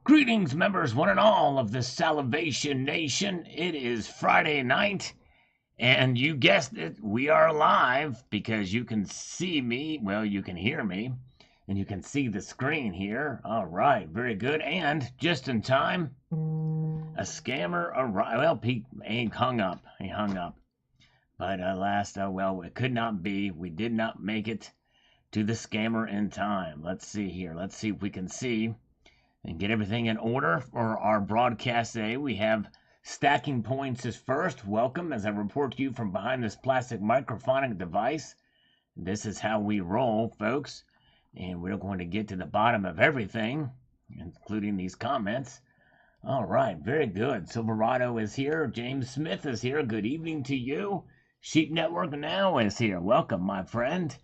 Greetings, members, one and all of the Salivation Nation. It is Friday night, and you guessed it, we are live because you can see me. Well, you can hear me, and you can see the screen here. All right, very good. And just in time, a scammer arrived. Well, Pete ain't hung up. He hung up. But alas, well, it could not be. We did not make it to the scammer in time. Let's see here. Let's see if we can see and get everything in order for our broadcast today. We have Stacking Points is first. Welcome as I report to you from behind this plastic microphonic device. This is how we roll, folks. And we're going to get to the bottom of everything, including these comments. All right, very good. Silverado is here. James Smith is here. Good evening to you. Sheep Network Now is here. Welcome, my friend.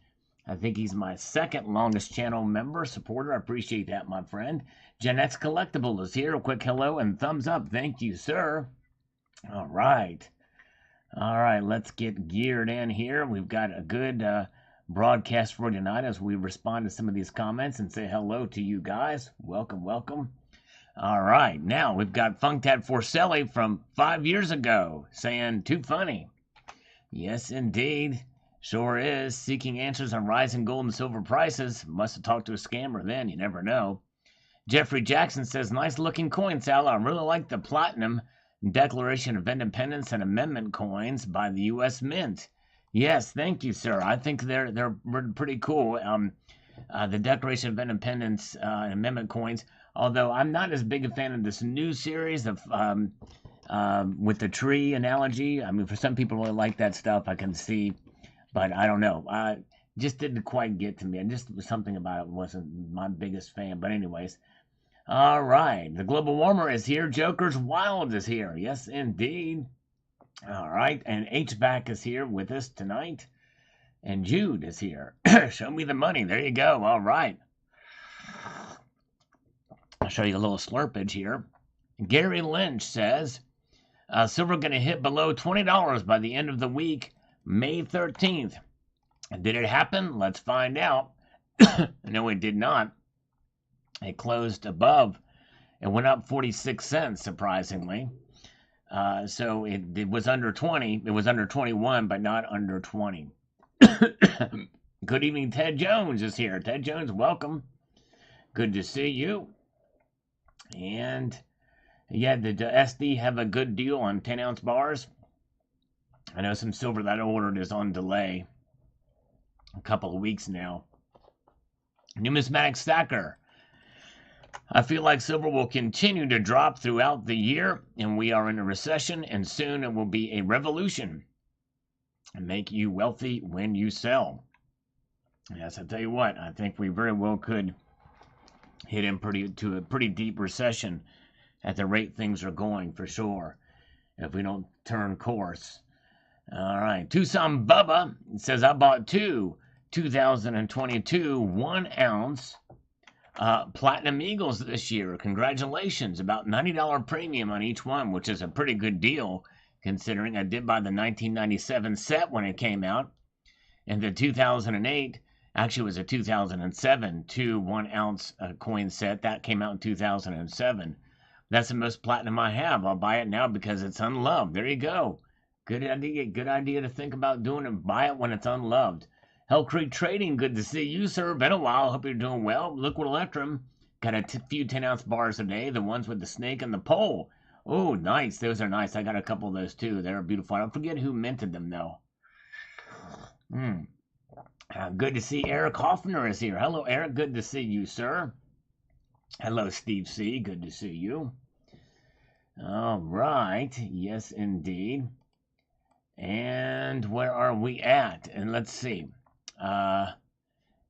I think he's my second longest channel member, supporter. I appreciate that, my friend. Janet's Collectible is here. A quick hello and thumbs up. Thank you, sir. All right. All right, let's get geared in here. We've got a good broadcast for tonight as we respond to some of these comments and say hello to you guys. Welcome, welcome. All right, now we've got Funktat Forcelli from 5 years ago saying, too funny. Yes, indeed. Sure is. Seeking answers on rising gold and silver prices. Must have talked to a scammer then. You never know. Jeffrey Jackson says, nice looking coin, Sal. I really like the Platinum Declaration of Independence and Amendment coins by the U.S. Mint. Yes, thank you, sir. I think they're pretty cool. The Declaration of Independence and Amendment coins. Although I'm not as big a fan of this new series of with the tree analogy. I mean, for some people really like that stuff. I can see. But I don't know. Just didn't quite get to me. And just something about it wasn't my biggest fan. But anyways. All right. The Global Warmer is here. Joker's Wild is here. Yes, indeed. All right. And H-Back is here with us tonight. And Jude is here. Show me the money. There you go. All right. I'll show you a little slurpage here. Gary Lynch says, silver going to hit below $20 by the end of the week. May 13th. Did it happen? Let's find out. No, it did not. It closed above. It went up 46 cents, surprisingly. So it was under 20. It was under 21, but not under 20. Good evening, Ted Jones is here. Ted Jones, welcome. Good to see you. And, yeah, did the SD have a good deal on 10-ounce bars? I know some silver that I ordered is on delay a couple of weeks now. Numismatic Stacker. I feel like silver will continue to drop throughout the year, and we are in a recession, and soon it will be a revolution and make you wealthy when you sell. Yes, I tell you what, I think we very well could hit into a pretty deep recession at the rate things are going, for sure, if we don't turn course. All right, Tucson Bubba says, I bought two 2022 1-ounce Platinum Eagles this year. Congratulations. About $90 premium on each one, which is a pretty good deal, considering I did buy the 1997 set when it came out. And the 2008, actually was a 2007 1-ounce coin set. That came out in 2007. That's the most platinum I have. I'll buy it now because it's unloved. There you go. Good idea to think about doing it. Buy it when it's unloved. Hell Creek Trading, good to see you, sir. Been a while. Hope you're doing well. Liquid Electrum, got a few 10-ounce bars today. The ones with the snake and the pole. Oh, nice. Those are nice. I got a couple of those, too. They're beautiful. I don't forget who minted them, though. Good to see Eric Hoffner is here. Hello, Eric. Good to see you, sir. Hello, Steve C. Good to see you. All right. Yes, indeed. And where are we at? And let's see.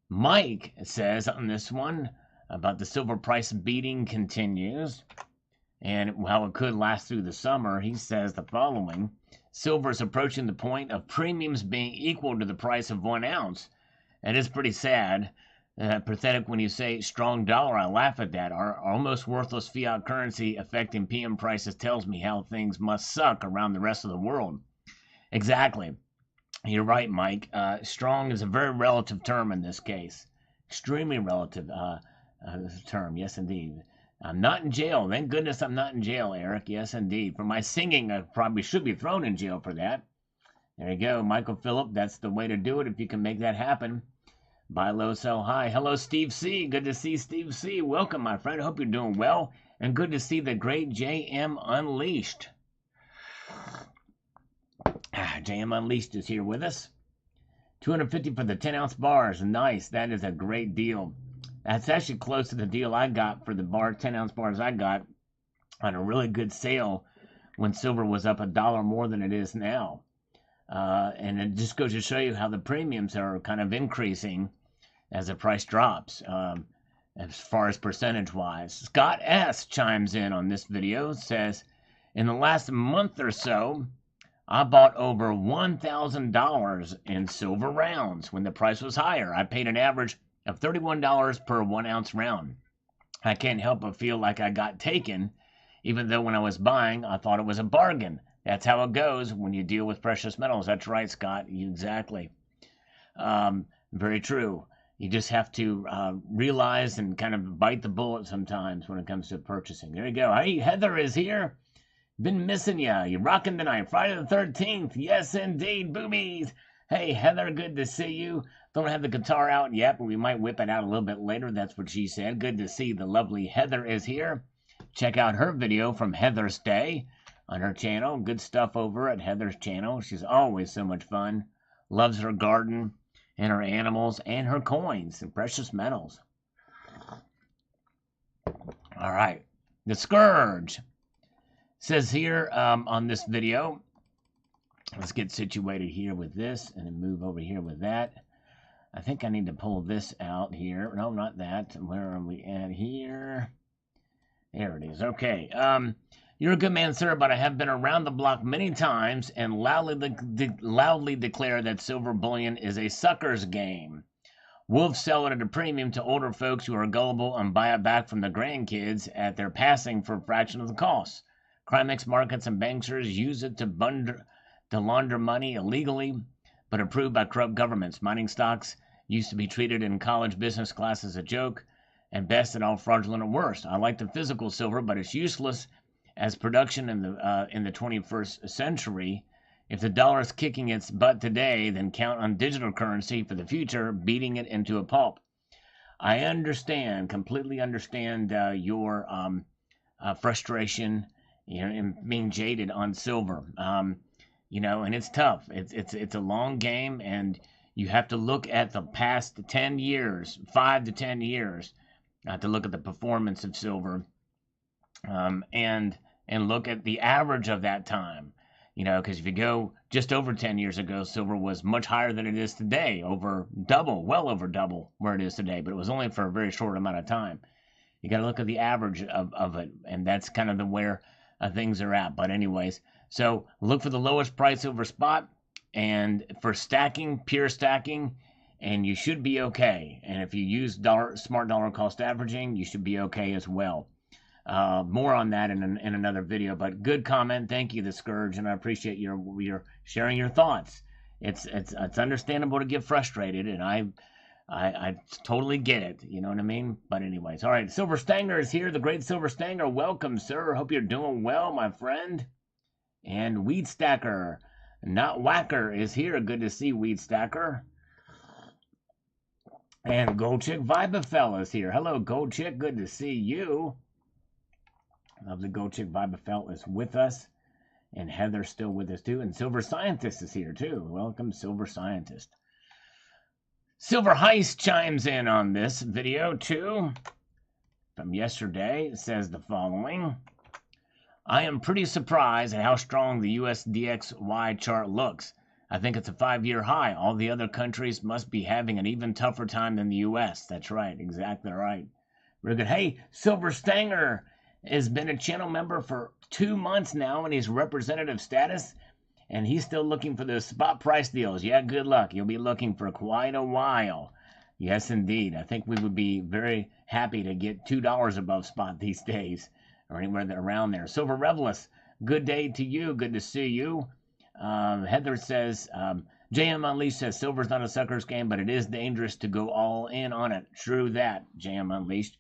Mike says on this one about the silver price beating continues and how it could last through the summer. He says the following. Silver is approaching the point of premiums being equal to the price of 1 ounce. It is pretty sad. Pathetic when you say strong dollar. I laugh at that. Our almost worthless fiat currency affecting PM prices tells me how things must suck around the rest of the world. Exactly. You're right, Mike. Strong is a very relative term in this case. Extremely relative term. Yes, indeed. I'm not in jail. Thank goodness I'm not in jail, Eric. Yes, indeed. For my singing, I probably should be thrown in jail for that. There you go, Michael Phillip. That's the way to do it if you can make that happen. Buy low, sell high. Hello, Steve C. Good to see Steve C. Welcome, my friend. Hope you're doing well. And good to see the great JM Unleashed. JM Unleashed is here with us. 250 for the 10-ounce bars. Nice. That is a great deal. That's actually close to the deal I got for the 10-ounce bars I got on a really good sale when silver was up $1 more than it is now. And it just goes to show you how the premiums are kind of increasing as the price drops, as far as percentage-wise. Scott S. chimes in on this video, says, in the last month or so, I bought over $1,000 in silver rounds when the price was higher. I paid an average of $31 per 1-ounce round. I can't help but feel like I got taken, even though when I was buying, I thought it was a bargain. That's how it goes when you deal with precious metals. That's right, Scott. Exactly. Very true. You just have to realize and kind of bite the bullet sometimes when it comes to purchasing. There you go. Hey, Heather is here. Been missing ya. You rocking tonight. Friday the 13th. Yes, indeed. Boobies. Hey, Heather, good to see you. Don't have the guitar out yet, but we might whip it out a little bit later. That's what she said. Good to see the lovely Heather is here. Check out her video from Heather's Day on her channel. Good stuff over at Heather's channel. She's always so much fun. Loves her garden and her animals and her coins and precious metals. All right. The Scourge says here on this video, let's get situated here with this and then move over here with that. I think I need to pull this out here. No, not that. Where are we at here? There it is. Okay. You're a good man, sir, but I have been around the block many times and loudly declare that silver bullion is a sucker's game. Wolves sell it at a premium to older folks who are gullible and buy it back from the grandkids at their passing for a fraction of the cost. Crimex markets and banksters use it to launder money illegally, but approved by corrupt governments. Mining stocks used to be treated in college business class as a joke, and best at all fraudulent at worst. I like the physical silver, but it's useless as production in the 21st century. If the dollar is kicking its butt today, then count on digital currency for the future, beating it into a pulp. I completely understand your frustration, and being jaded on silver. And it's tough. It's a long game, and you have to look at the past 10 years, 5 to 10 years, to look at the performance of silver. And look at the average of that time, because if you go just over 10 years ago, silver was much higher than it is today, well over double where it is today, but it was only for a very short amount of time. You got to look at the average of it, and that's kind of where things are at. But anyways, so look for the lowest price over spot, and for stacking, pure stacking, and you should be okay. And if you use smart dollar cost averaging, you should be okay as well. More on that in another video, but good comment. Thank you, The Scourge, and I appreciate your sharing your thoughts. It's understandable to get frustrated, and I totally get it. You know what I mean? But anyways, all right. Silver Stanger is here. The great Silver Stanger. Welcome, sir. Hope you're doing well, my friend. And Weed Stacker, not Whacker, is here. Good to see Weed Stacker. And Gold Chick Vibafel is here. Hello, Gold Chick. Good to see you. Lovely Gold Chick Vibafel is with us. And Heather's still with us too. And Silver Scientist is here too. Welcome, Silver Scientist. Silver Heist chimes in on this video too. From yesterday, it says the following. I am pretty surprised at how strong the USDXY chart looks. I think it's a 5-year high. All the other countries must be having an even tougher time than the US. That's right. Exactly right. Very good. Hey, Silver Stanger has been a channel member for 2 months now, and he's representative status, and he's still looking for those spot price deals. Yeah, good luck. You'll be looking for quite a while. Yes, indeed. I think we would be very happy to get $2 above spot these days, or anywhere around there. Silver Revelous, good day to you. Good to see you. Heather says, JM Unleashed says, silver's not a sucker's game, but it is dangerous to go all in on it. True that, JM Unleashed.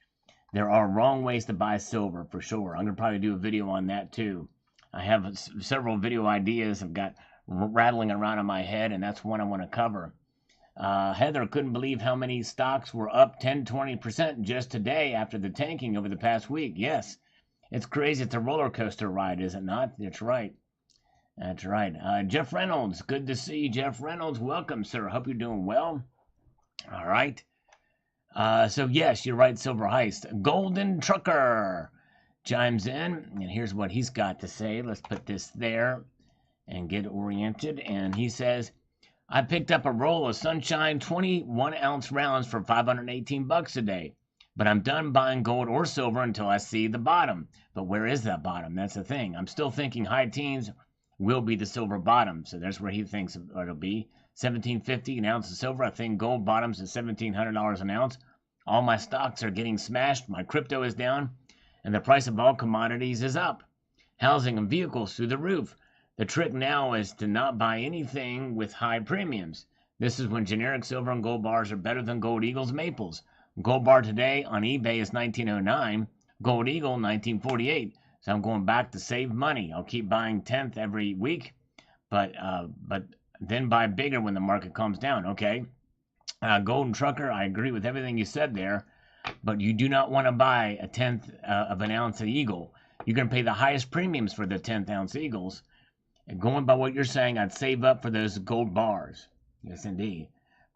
There are wrong ways to buy silver for sure. I'm going to probably do a video on that too. I have several video ideas I've got rattling around in my head, and that's one I want to cover. Heather couldn't believe how many stocks were up 10-20% just today after the tanking over the past week. Yes, it's crazy. It's a roller coaster ride, is it not? That's right. That's right. Jeff Reynolds, good to see you, Jeff Reynolds. Welcome, sir. Hope you're doing well. All right. So yes, you're right, Silver Heist. Golden Trucker chimes in, and here's what he's got to say. Let's put this there and get oriented. And he says, I picked up a roll of Sunshine 21-ounce rounds for $518 today, but I'm done buying gold or silver until I see the bottom. But where is that bottom? That's the thing. I'm still thinking high teens will be the silver bottom. So that's where he thinks it'll be. $17.50 an ounce of silver. I think gold bottoms at $1,700 an ounce. All my stocks are getting smashed. My crypto is down, and the price of all commodities is up. Housing and vehicles through the roof. The trick now is to not buy anything with high premiums. This is when generic silver and gold bars are better than Gold Eagles maples. Gold bar today on eBay is $19.09. Gold Eagle $19.48. So I'm going back to save money. I'll keep buying 10th every week, but then buy bigger when the market calms down. Okay. Golden Trucker, I agree with everything you said there, but you do not want to buy a 10th of an ounce of Eagle. You're going to pay the highest premiums for the 10th ounce Eagles. And going by what you're saying, I'd save up for those gold bars. Yes, indeed.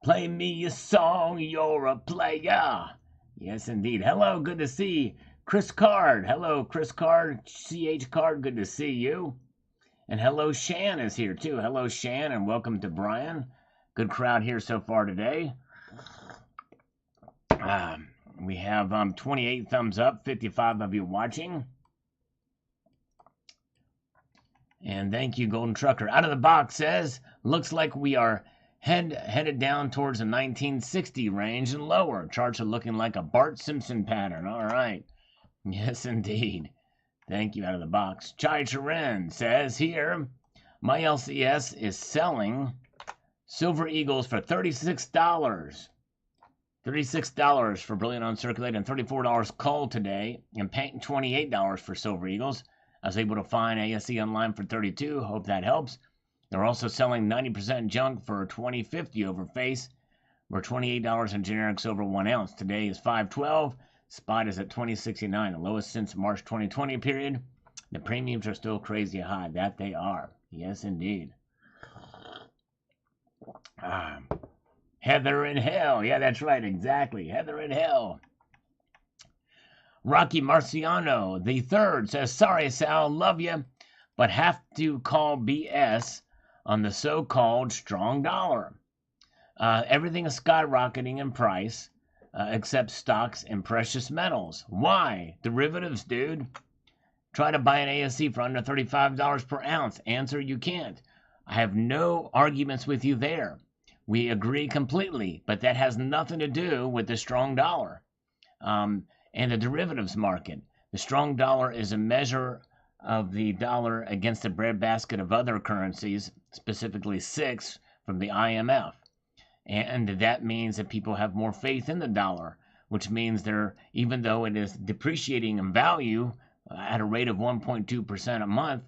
Play me a song, you're a player. Yes, indeed. Hello, good to see Chris Card. Hello, Chris Card, CH Card, good to see you. And hello, Shan is here too. Hello, Shan, and welcome to Brian. Good crowd here so far today. We have 28 thumbs up, 55 of you watching. And thank you, Golden Trucker. Out of the Box says, looks like we are headed down towards the 1960 range and lower. Charts are looking like a Bart Simpson pattern. All right. Yes, indeed. Thank you, Out of the Box. Chai Charen says here, my LCS is selling Silver Eagles for $36. $36 for Brilliant Uncirculated and $34 call today, and paying $28 for Silver Eagles. I was able to find ASE online for $32. Hope that helps. They're also selling 90% junk for $20.50 over face. We're $28 in generic silver 1 ounce. Today is $5.12. Spot is at $20.69, the lowest since March 2020 period. The premiums are still crazy high. That they are. Yes, indeed. Heather in Hell. Yeah, that's right. Exactly. Heather in Hell. Rocky Marciano the third says, sorry, Sal, love you, but have to call BS on the so-called strong dollar. Everything is skyrocketing in price, except stocks and precious metals. Why? Derivatives, dude. Try to buy an ASC for under $35 per ounce. Answer, you can't. I have no arguments with you there. We agree completely, but that has nothing to do with the strong dollar and the derivatives market. The strong dollar is a measure of the dollar against the breadbasket of other currencies, specifically 6 from the IMF. And that means that people have more faith in the dollar, which means even though it is depreciating in value at a rate of 1.2% a month,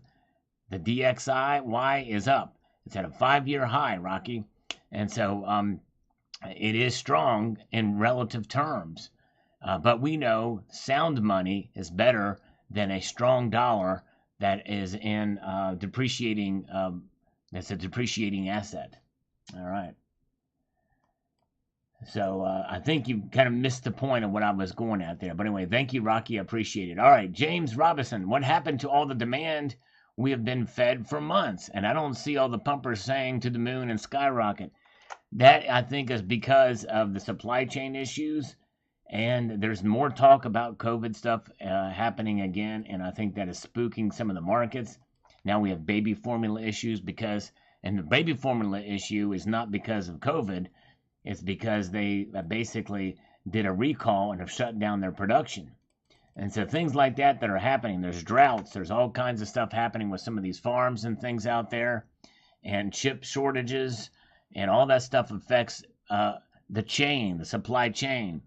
the DXY is up. It's at a 5-year high, Rocky. And so it is strong in relative terms. But we know sound money is better than a strong dollar that is in depreciating, that's a depreciating asset. All right. So I think you kind of missed the point of what I was going at there. But anyway, thank you, Rocky. I appreciate it. All right, James Robinson, what happened to all the demand we have been fed for months? And I don't see all the pumpers saying to the moon and skyrocket. That, I think, is because of the supply chain issues. And there's more talk about COVID stuff happening again. And I think that is spooking some of the markets. Now we have baby formula issues and the baby formula issue is not because of COVID. It's because they basically did a recall and have shut down their production. And so things like that are happening. There's droughts. There's all kinds of stuff happening with some of these farms and things out there. And chip shortages and all that stuff affects the supply chain.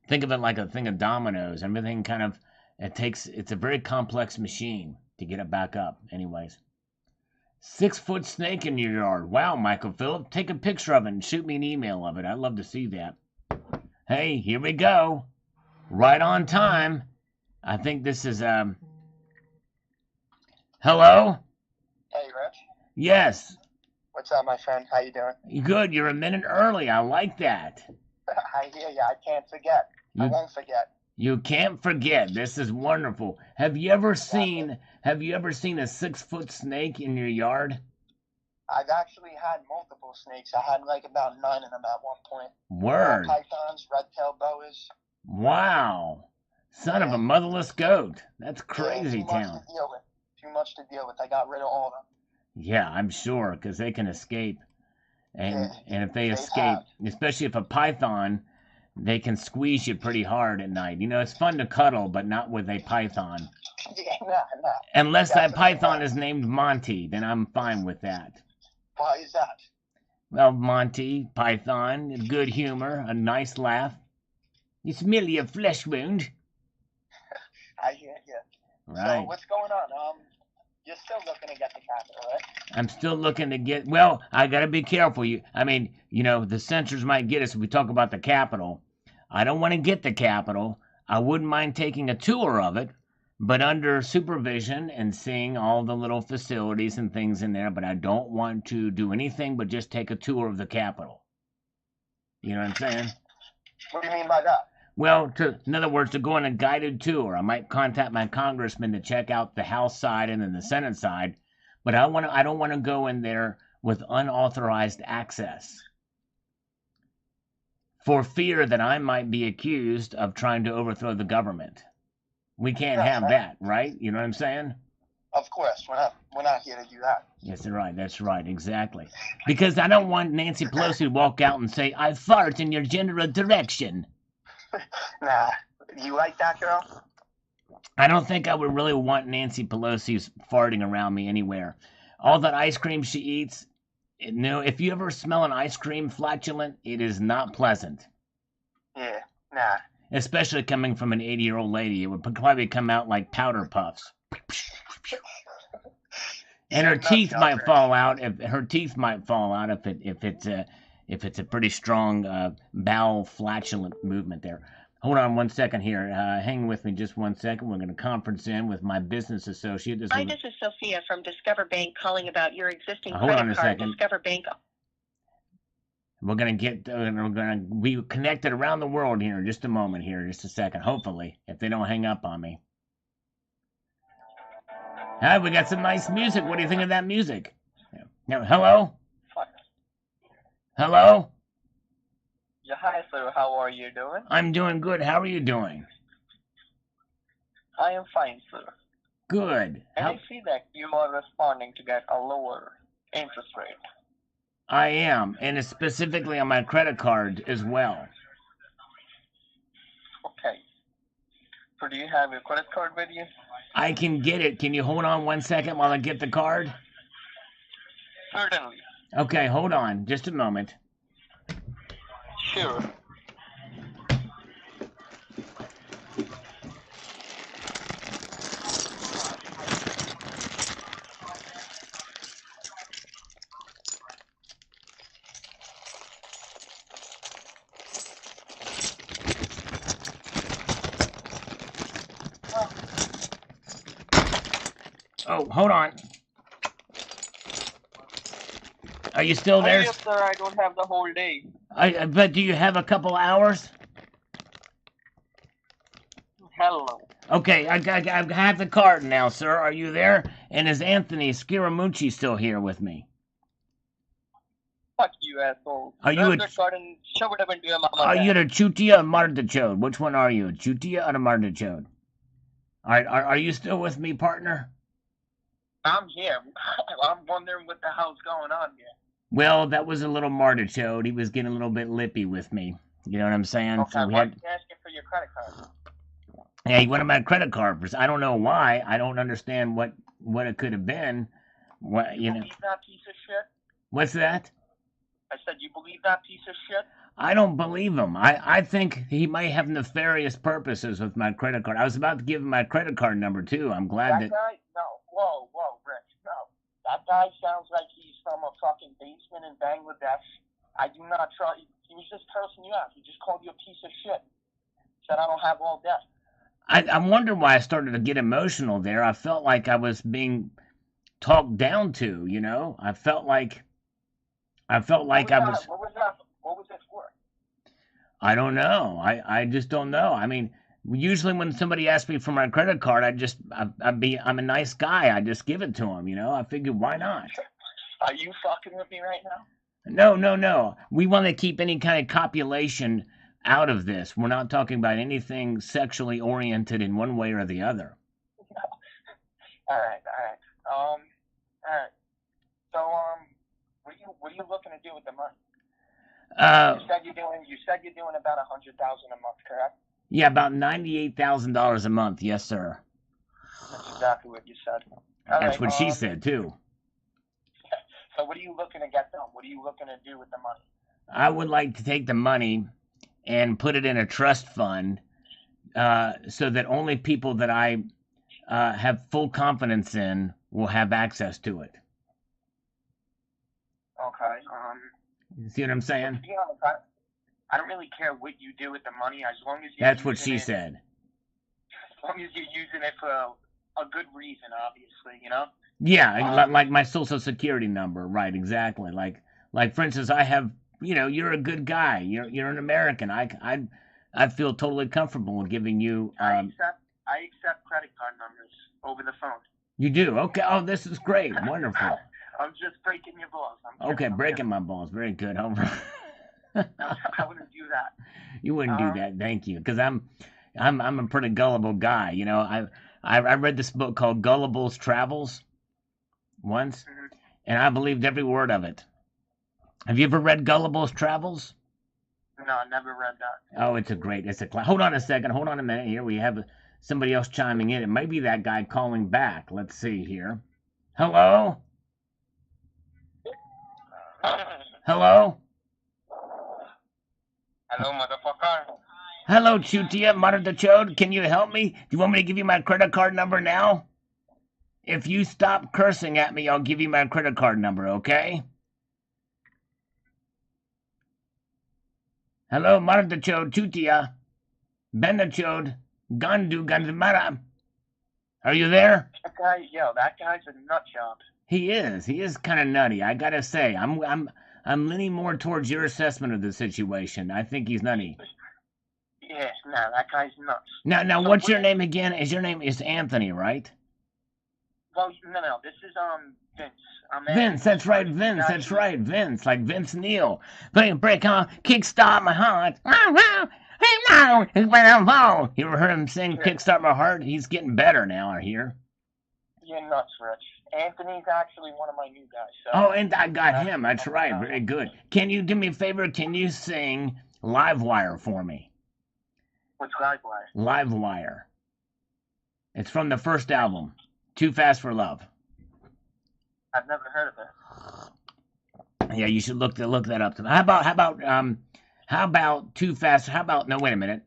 Think of it like a thing of dominoes. Everything kind of, it's a very complex machine to get it back up. Anyways. 6-foot snake in your yard. Wow, Michael Phillip. Take a picture of it and shoot me an email of it. I'd love to see that. Hey, here we go. Right on time. I think this is, Hello? Hey, Rich. Yes. What's up, my friend? How you doing? Good. You're a minute early. I like that. I hear you. I can't forget. I won't forget. You can't forget. This is wonderful. Have you ever seen a 6-foot snake in your yard? I've actually had multiple snakes. I had like about 9 of them at one point. Word. Pythons, red-tailed boas. Wow. Son of a motherless goat. That's crazy town. Too much to deal with. I got rid of all of them. Yeah, I'm sure, because they can escape. And if they escape, especially if a python, they can squeeze you pretty hard at night. You know, it's fun to cuddle, but not with a python. Yeah, nah. Unless that python is named Monty, then I'm fine with that. Why is that? Well, Monty, python, good humor, a nice laugh. It's merely a flesh wound. I hear you. Right. So what's going on? You're still looking to get the capital, right? I'm still looking to get, well, I got to be careful. The censors might get us if we talk about the Capitol. I don't want to get the Capitol. I wouldn't mind taking a tour of it, but under supervision and seeing all the little facilities and things in there, but I don't want to do anything but just take a tour of the Capitol. You know what I'm saying? What do you mean by that? Well, in other words, to go on a guided tour. I might contact my congressman to check out the House side and then the Senate side, but I don't want to go in there with unauthorized access for fear that I might be accused of trying to overthrow the government. We can't have that, right? You know what I'm saying? Of course, we're not here to do that. Yes, that's right, exactly. Because I don't want Nancy Pelosi to walk out and say, "I fart in your general direction." Nah, you like that girl? I don't think I would really want Nancy Pelosi's farting around me anywhere. All that ice cream she eats, if you ever smell an ice cream flatulent, it is not pleasant. Yeah, nah. Especially coming from an 80-year-old lady, it would probably come out like powder puffs. And her teeth might fall out. If it's a pretty strong bowel flatulent movement there. Hold on 1 second here. Hang with me just 1 second. We're going to conference in with my business associate. This is Sophia from Discover Bank calling about your existing credit card. Hold on a second. Discover Bank. We're going to be connected around the world here in just a moment here, just a second, hopefully, if they don't hang up on me. Hi, we got some nice music. What do you think of that music? Now, hello? Hello? Yeah, hi, sir. How are you doing? I'm doing good. How are you doing? I am fine, sir. Good. And I see that you are responding to get a lower interest rate. I am, and it's specifically on my credit card as well. Okay. So do you have your credit card with you? I can get it. Can you hold on 1 second while I get the card? Certainly. Okay, hold on. Just a moment. Sure. Oh, hold on. Are you still there? Yes, sir. I don't have the whole day. But do you have a couple hours? Hello. Okay, I have the card now, sir. Are you there? And is Anthony Scaramucci still here with me? Fuck you, asshole. Are you the card and shove it up into your mama. Are you the Chutia or Martichode? Which one are you, Chutia or the Martichode? All right, are you still with me, partner? I'm here. I'm wondering what the hell's going on here. Well, that was a little Martichode. He was getting a little bit lippy with me. You know what I'm saying? Okay, so why are you asking for your credit card? Yeah, he wanted my credit card. I don't know why. I don't understand what it could have been. What, you know? Believe that piece of shit? What's that? I said, you believe that piece of shit? I don't believe him. I think he might have nefarious purposes with my credit card. I was about to give him my credit card number too. I'm glad That that. guy? No. Whoa, Rich. No. That guy sounds like he's from a fucking basement in Bangladesh. I do not trust. He was just cursing you out. He just called you a piece of shit. Said I don't have all day. I wonder why I started to get emotional there. I felt like I was being talked down to. You know, I felt like I was. What was that? What was it for? I don't know. I just don't know. I mean, usually when somebody asks me for my credit card, I'm a nice guy. I just give it to them. You know, I figured why not? Are you fucking with me right now? No. We want to keep any kind of copulation out of this. We're not talking about anything sexually oriented in one way or the other. All right. All right. So, what are you looking to do with the money? You said you're doing about $100,000 a month, correct? Yeah, about $98,000 a month. Yes, sir. That's exactly what you said. That's what she said too. So what are you looking to get done? What are you looking to do with the money? I would like to take the money and put it in a trust fund, so that only people that I have full confidence in will have access to it. Okay. You see what I'm saying? To be honest, I don't really care what you do with the money as long as you. That's what she said. As long as you're using it for a good reason, obviously, you know. Yeah, like my social security number, right? Exactly. Like for instance, I have. You know, you're a good guy. You're an American. I feel totally comfortable giving you. I accept credit card numbers over the phone. You do? Okay. Oh, this is great. Wonderful. I'm just breaking your balls. Okay, breaking my balls. Very good. All right. I wouldn't do that. You wouldn't do that. Thank you. Because I'm a pretty gullible guy. You know, I read this book called Gullible's Travels once, and I believed every word of it. Have you ever read Gullible's Travels? No, I never read that. Oh, it's a hold on a second. Hold on a minute. Here we have somebody else chiming in. It might be that guy calling back. Let's see here. Hello? Hello? Hello, motherfucker. Hello, Chutia, Mother the Chode. Can you help me? Do you want me to give you my credit card number now? If you stop cursing at me, I'll give you my credit card number, okay? Hello, Mother the Chode, Chutia. Ben the Chode, Gandu Gandamara. Are you there? That guy's a nut job. He is kind of nutty. I gotta say, I'm leaning more towards your assessment of the situation. I think he's nutty. Yeah, no, that guy's nuts. Now, what's your name again? Your name is Anthony, right? Well, no, this is Vince. Vince, that's right, Vince, like Vince Neil. Break on, kickstart my heart. You ever heard him sing "Kickstart My Heart"? He's getting better now, I hear. You're nuts, Rich. Anthony's actually one of my new guys. So oh, and I got him. That's right. Very good. Can you do me a favor? Can you sing "Livewire" for me? What's Livewire? Livewire. It's from the first album, "Too Fast for Love." I've never heard of it. Yeah, you should look that up. How about Too Fast? No, wait a minute.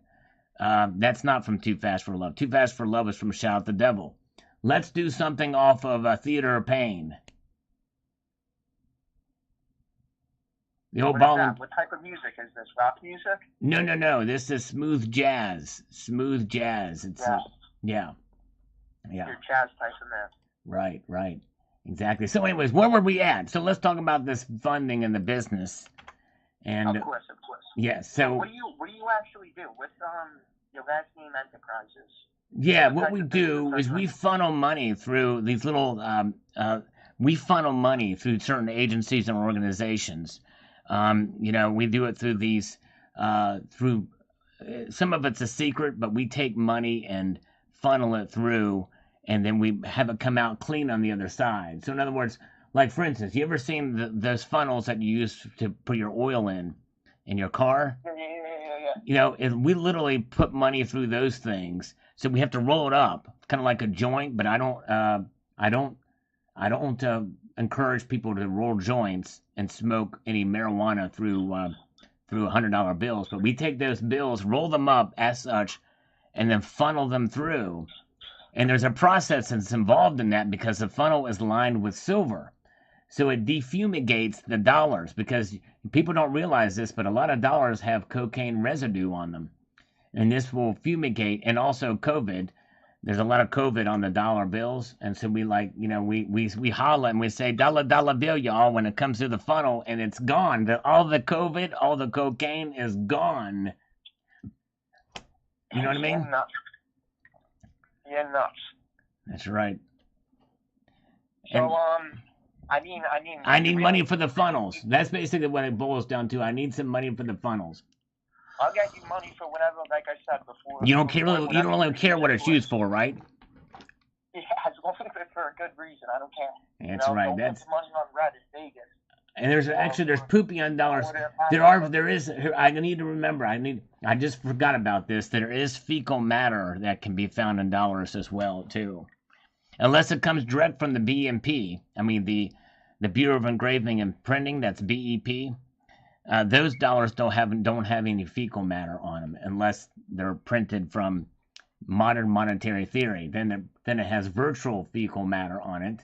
That's not from Too Fast for Love. Too Fast for Love is from Shout at the Devil. Let's do something off of Theater of Pain. The old ball. What type of music is this? Rock music? No. This is smooth jazz. Smooth jazz. It's yeah. Your jazz type of man. Right. Exactly. So, anyways, where were we at? So let's talk about this funding and the business. And of course. Yeah. So what do you actually do with your last name enterprises? Yeah, what we do is we funnel money through these little. We funnel money through certain agencies and organizations. We do it through these. Through some of it's a secret, but we take money and funnel it through, and then we have it come out clean on the other side. So in other words, like for instance, you ever seen those funnels that you use to put your oil in your car? Yeah. We literally put money through those things. So we have to roll it up, kind of like a joint. But I don't encourage people to roll joints and smoke any marijuana through through $100 bills, but we take those bills, roll them up as such, and then funnel them through. And there's a process that's involved in that because the funnel is lined with silver. So it defumigates the dollars, because people don't realize this, but a lot of dollars have cocaine residue on them. And this will fumigate, and also COVID. There's a lot of COVID on the dollar bills, and so we we holler and we say dollar bill, y'all, when it comes through the funnel, and it's gone. All the COVID, all the cocaine is gone. You know what I mean? You're nuts. You're nuts. That's right. So I need money for the funnels. That's basically what it boils down to. I need some money for the funnels. I'll get you money for whatever, like I said before. You don't really care what it's used for, right? Yeah, as long as it's for a good reason, I don't care. That's right. Don't That's put money on Reddit, Vegas. And there's poopy on dollars. There is. I need to remember. I just forgot about this. There is fecal matter that can be found in dollars as well too, unless it comes direct from the BMP. I mean the Bureau of Engraving and Printing. That's BEP. Those dollars don't have any fecal matter on them unless they're printed from modern monetary theory. Then it has virtual fecal matter on it.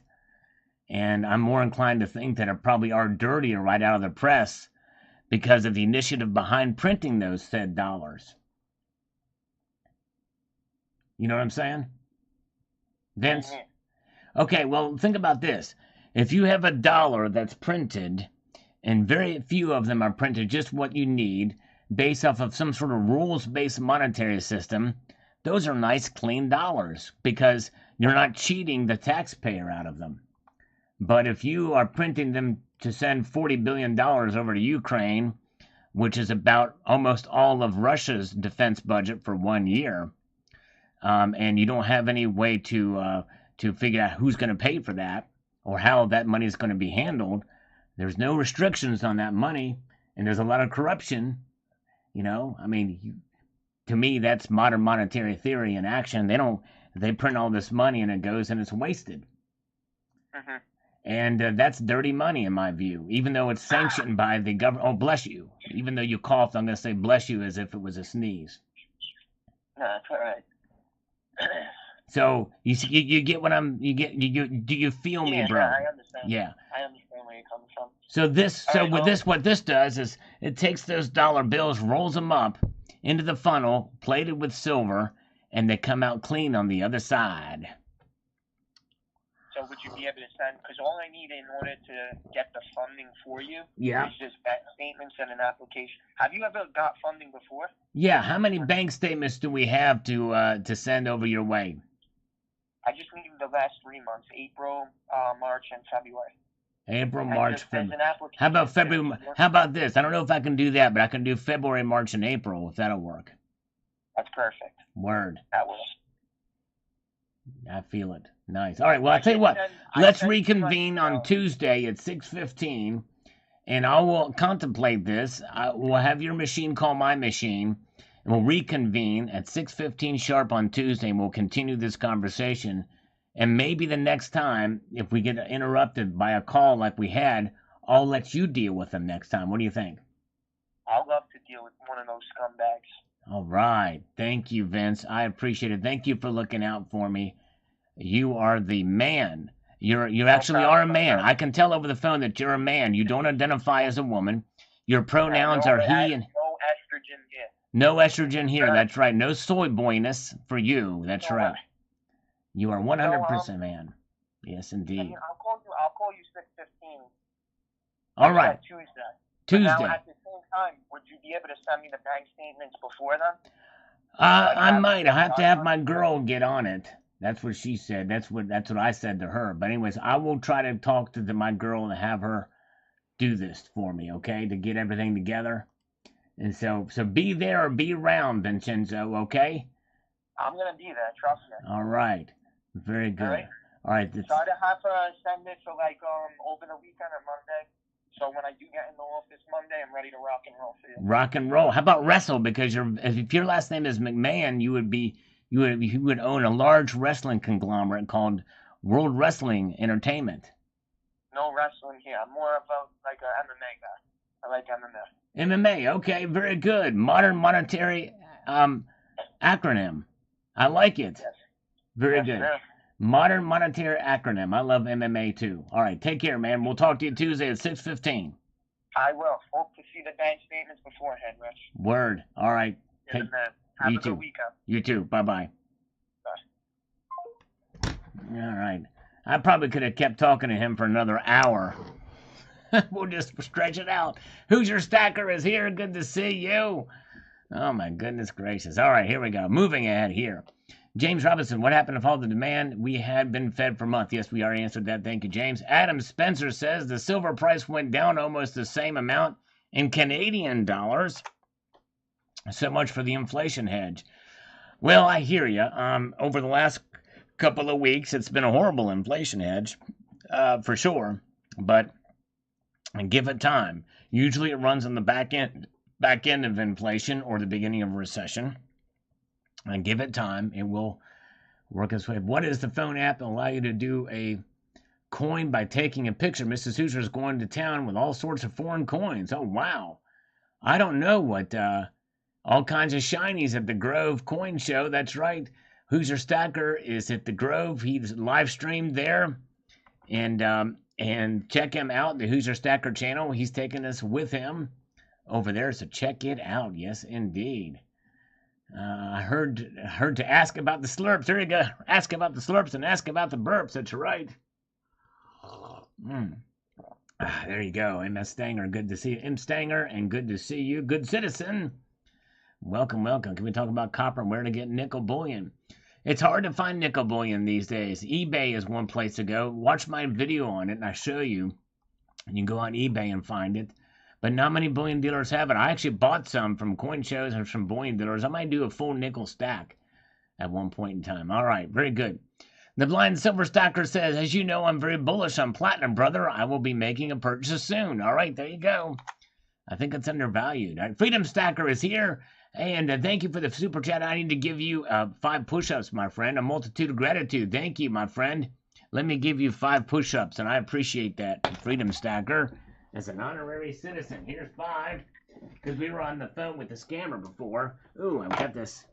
And I'm more inclined to think that it probably are dirtier right out of the press because of the initiative behind printing those said dollars. You know what I'm saying, Vince? Okay, well, think about this. If you have a dollar that's printed, and very few of them are printed just what you need, based off of some sort of rules-based monetary system, those are nice, clean dollars because you're not cheating the taxpayer out of them. But if you are printing them to send $40 billion over to Ukraine, which is about almost all of Russia's defense budget for 1 year, and you don't have any way to figure out who's going to pay for that or how that money is going to be handled, there's no restrictions on that money, and there's a lot of corruption. I mean, to me, that's modern monetary theory in action. They print all this money and it goes and it's wasted. Mm-hmm. And that's dirty money in my view, even though it's sanctioned by the government. Oh, bless you. Even though you coughed, I'm going to say bless you as if it was a sneeze. No, that's all right. So you get what do you feel me, bro? Yeah, I understand. Yeah. I understand where you're coming from. What this does is it takes those dollar bills, rolls them up into the funnel, plated with silver, and they come out clean on the other side. So would you be able to send, because all I need in order to get the funding for you is just bank statements and an application. Have you ever got funding before? Yeah, how many bank statements do we have to send over your way? I just need the last 3 months, April, March, and February. April, March, February. How about February? How about this? I don't know if I can do that, but I can do February, March, and April, if that'll work. That's perfect. Word. That will. I feel it. Nice. All right, well, I'll tell you what. Let's reconvene on Tuesday at 6:15, and I will contemplate this. We'll have your machine call my machine, and we'll reconvene at 6:15 sharp on Tuesday, and we'll continue this conversation. And maybe the next time, if we get interrupted by a call like we had, I'll let you deal with them next time. What do you think? I'd love to deal with one of those scumbags. All right. Thank you, Vince. I appreciate it. Thank you for looking out for me. You are the man. You actually are a man. I can tell over the phone that you're a man. You don't identify as a woman. Your pronouns are he and... No estrogen here. No estrogen here. That's right. No soy boyness for you. That's right. You are 100% man. Yes, indeed. I'll call you 6:15. All right. Tuesday. Now, at the same time, would you be able to send me the bank statements before then? I might. I have to have my girl get on it. That's what she said. That's what I said to her. But anyways, I will try to talk to my girl and have her do this for me, okay? To get everything together. And so be there or be around, Vincenzo, okay? I'm gonna be there. Trust me. All right. Very good. All right. Try to have her send it for over the weekend or Monday. So when I do get in the office Monday, I'm ready to rock and roll for you. Rock and roll. How about wrestle? Because if your last name is McMahon, you would own a large wrestling conglomerate called World Wrestling Entertainment. No wrestling here. I'm more of a MMA guy. I like MMA. MMA. Okay, very good. Modern monetary acronym. I like it. Yes. Very Yes, good. sir. Modern monetary acronym. I love MMA too. All right, take care, man. We'll talk to you Tuesday at 6:15. I will. Hope to see the bank statements beforehand, Rich. Word. All right. Yes, man. Have You a too. good weekend. You too. Bye-bye. Bye. All right. I probably could have kept talking to him for another hour. We'll just stretch it out. Hoosier Stacker is here. Good to see you. Oh, my goodness gracious. All right, here we go. Moving ahead here. James Robinson, what happened to all the demand we had been fed for months? Yes, we already answered that. Thank you, James. Adam Spencer says the silver price went down almost the same amount in Canadian dollars. So much for the inflation hedge. Well, I hear you. Over the last couple of weeks, it's been a horrible inflation hedge, for sure. But give it time. Usually, it runs on the back end of inflation or the beginning of a recession. And give it time, it will work its way. What is the phone app that allow you to do a coin by taking a picture? Mrs. Hoosier is going to town with all sorts of foreign coins. Oh, wow. I don't know what, all kinds of shinies at the Grove Coin Show. That's right. Hoosier Stacker is at the Grove. He's live streamed there. And check him out, the Hoosier Stacker channel. He's taking us with him over there, so check it out. Yes, indeed. I heard to ask about the slurps. There you go. Ask about the slurps and ask about the burps. That's right. There you go. M.S. Stanger, good to see you. M. Stanger, and good to see you. Good citizen. Welcome, welcome. Can we talk about copper and where to get nickel bullion? It's hard to find nickel bullion these days. eBay is one place to go. Watch my video on it, and I show you. You can go on eBay and find it. But not many bullion dealers have it. I actually bought some from coin shows and from bullion dealers. I might do a full nickel stack at one point in time. All right, very good. The Blind Silver Stacker says, as you know, I'm very bullish on platinum, brother. I will be making a purchase soon. All right, there you go. I think it's undervalued. All right, Freedom Stacker is here. And thank you for the super chat. I need to give you 5 push-ups, my friend. A multitude of gratitude. Thank you, my friend. Let me give you 5 push-ups, and I appreciate that, Freedom Stacker. As an honorary citizen, here's 5, because we were on the phone with the scammer before. Ooh, I've got this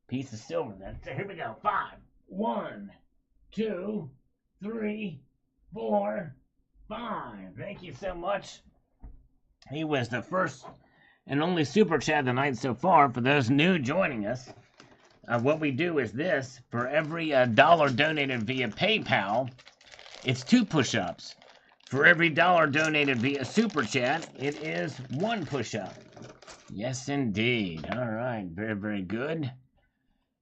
piece of silver. So here we go. 5. 1, 2, 3, 4, 5. Thank you so much. He was the first and only super chat of the night so far. For those new joining us, what we do is this. For every dollar donated via PayPal, it's 2 push-ups. For every dollar donated via Super Chat, it is 1 push-up. Yes, indeed. All right. Very, very good.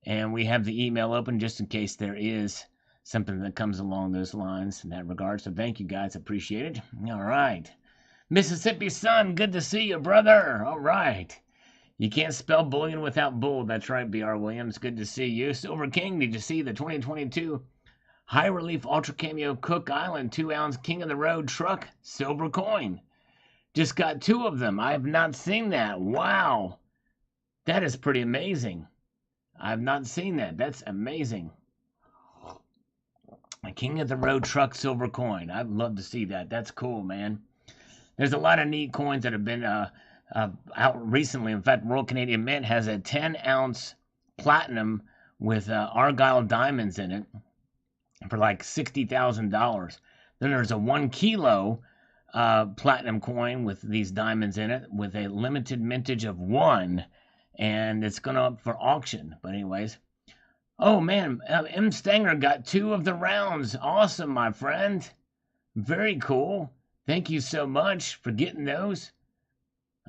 And we have the email open just in case there is something that comes along those lines in that regard. So thank you, guys. Appreciate it. All right. Mississippi Sun, good to see you, brother. All right. You can't spell bullion without bull. That's right, B.R. Williams. Good to see you. Silver King, did you see the 2022 High Relief Ultra Cameo Cook Island 2-ounce King of the Road truck silver coin? Just got 2 of them. I have not seen that. Wow. That is pretty amazing. I have not seen that. That's amazing. A King of the Road truck silver coin. I'd love to see that. That's cool, man. There's a lot of neat coins that have been out recently. In fact, World Canadian Mint has a 10-ounce platinum with Argyle diamonds in it for like $60,000. Then there's a 1 kilo platinum coin with these diamonds in it with a limited mintage of 1, and it's going up for auction. But anyways, oh man, M. Stanger got 2 of the rounds. Awesome, my friend. Very cool. Thank you so much for getting those.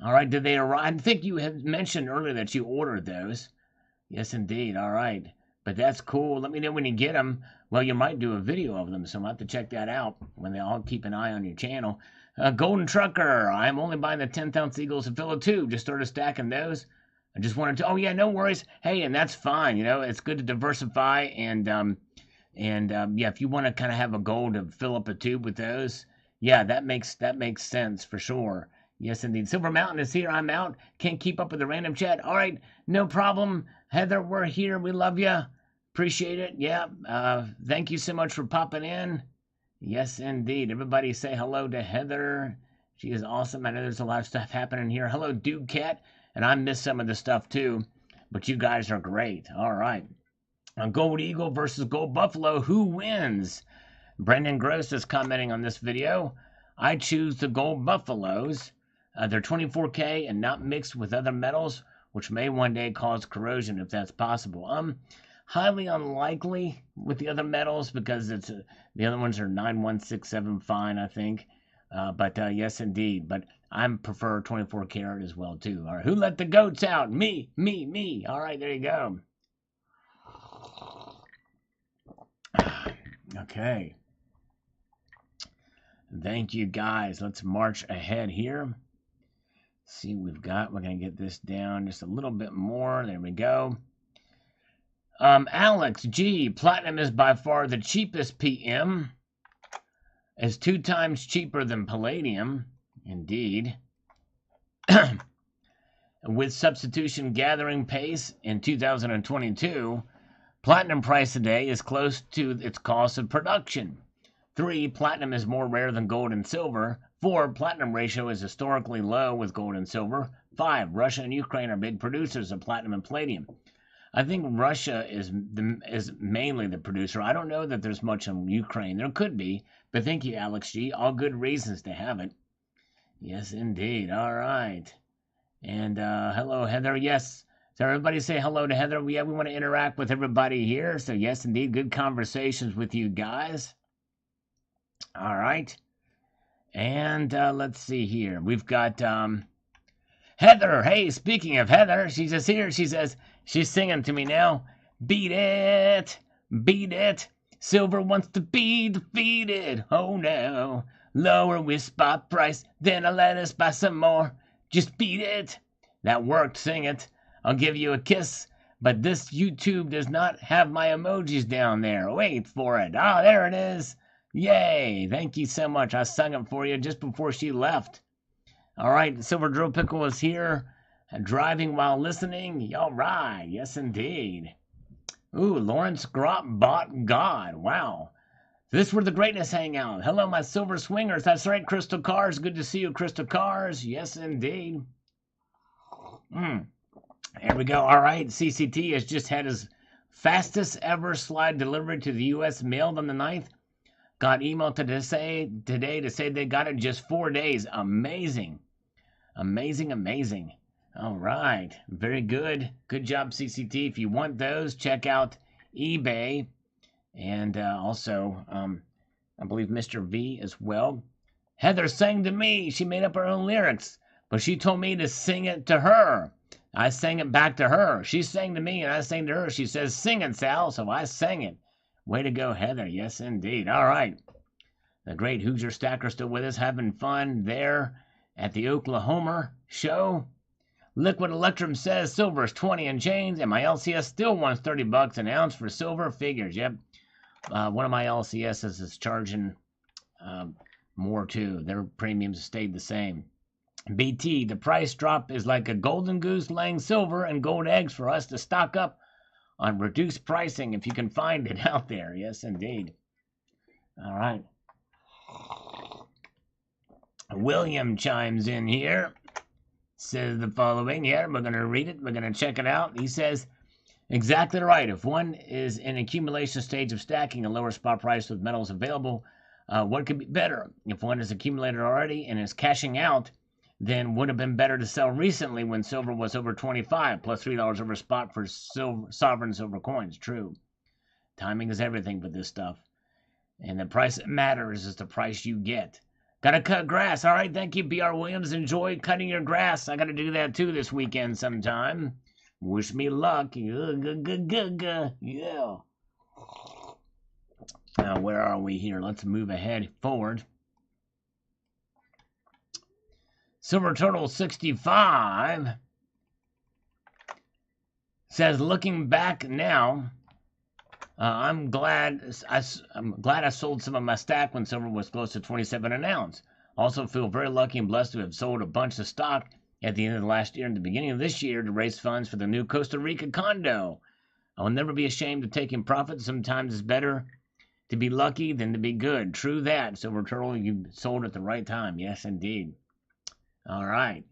All right, did they arrive? I think you had mentioned earlier that you ordered those. Yes, indeed. All right. But that's cool. Let me know when you get them. Well, you might do a video of them, so I'll have to check that out when they all keep an eye on your channel. Golden Trucker, I'm only buying the 10th-ounce Eagles of Philo 2. Just started stacking those. I just wanted to, oh yeah, no worries. Hey, and that's fine. You know, it's good to diversify. And yeah, if you want to kind of have a goal to fill up a tube with those, yeah, that makes sense for sure. Yes, indeed. Silver Mountain is here. I'm out. Can't keep up with the random chat. All right, no problem. Heather, we're here. We love you. Appreciate it. Yeah. Thank you so much for popping in. Yes, indeed. Everybody say hello to Heather. She is awesome. I know there's a lot of stuff happening here. Hello, Dude Cat. And I missed some of the stuff too. But you guys are great. All right. Gold Eagle versus Gold Buffalo. Who wins? Brendan Gross is commenting on this video. I choose the Gold Buffaloes. They're 24K and not mixed with other metals, which may one day cause corrosion if that's possible. Highly unlikely with the other metals because the other ones are 9167 fine, I think. But yes, indeed. But I prefer 24 karat as well too. All right, who let the goats out? Me. All right, there you go. Okay. Thank you guys. Let's march ahead here. See what we've got. We're gonna get this down just a little bit more. There we go. Alex G. Platinum is by far the cheapest PM. It's 2 times cheaper than palladium. Indeed. With substitution gathering pace in 2022, platinum price today is close to its cost of production. 3. Platinum is more rare than gold and silver. 4. Platinum ratio is historically low with gold and silver. 5. Russia and Ukraine are big producers of platinum and palladium. I think Russia is mainly the producer. I don't know that there's much in Ukraine. There could be, but thank you, Alex G. All good reasons to have it. Yes, indeed. All right. And hello, Heather. Yes. So everybody say hello to Heather. Yeah, we want to interact with everybody here. So yes, indeed, good conversations with you guys. All right. And let's see here. We've got Heather. Hey, speaking of Heather, she's just here. She says, she's singing to me now. Beat it. Beat it. Silver wants to be defeated. Oh no. Lower with spot price. Then I'll let us buy some more. Just beat it. That worked. Sing it. I'll give you a kiss. But this YouTube does not have my emojis down there. Wait for it. Ah, there it is. Yay. Thank you so much. I sung it for you just before she left. All right. Silver Drill Pickle is here. Driving while listening. All right. Yes, indeed. Ooh, Lawrence Grop bought God. Wow. This is where the greatness hang out. Hello, my silver swingers. That's right, Crystal Cars. Good to see you, Crystal Cars. Yes, indeed. There we go. All right. CCT has just had his fastest ever slide delivery to the U.S. mailed on the 9th. Got email today to say they got it just 4 days. Amazing. Amazing. All right. Very good. Good job, CCT. If you want those, check out eBay. And also, I believe Mr. V as well. Heather sang to me. She made up her own lyrics. But she told me to sing it to her. I sang it back to her. She sang to me and I sang to her. She says, sing it, Sal. So I sang it. Way to go, Heather. Yes, indeed. All right. The great Hoosier Stacker still with us, having fun there at the Oklahoma show. Liquid Electrum says silver is 20 and change, and my LCS still wants $30 an ounce for silver. Figures, yep. One of my LCSs is charging more too. Their premiums stayed the same. BT, the price drop is like a golden goose laying silver and gold eggs for us to stock up on reduced pricing if you can find it out there. Yes, indeed. All right. William chimes in here. Says the following. Yeah, we're going to read it. We're going to check it out. He says, exactly right. If one is in accumulation stage of stacking a lower spot price with metals available, what could be better? If one is accumulated already and is cashing out, then would have been better to sell recently when silver was over 25 plus $3 over spot for sovereign silver coins. True. Timing is everything with this stuff. And the price that matters is the price you get. Gotta cut grass. All right, thank you, B.R. Williams. Enjoy cutting your grass. I gotta do that too this weekend sometime. Wish me luck. Yeah. Now, where are we here? Let's move ahead forward. Silver Turtle 65 says, looking back now, I'm glad I sold some of my stack when silver was close to 27 an ounce. Also feel very lucky and blessed to have sold a bunch of stock at the end of the last year and the beginning of this year to raise funds for the new Costa Rica condo. I will never be ashamed of taking profits. Sometimes it's better to be lucky than to be good. True that, Silver Turtle. You sold at the right time. Yes, indeed. All right.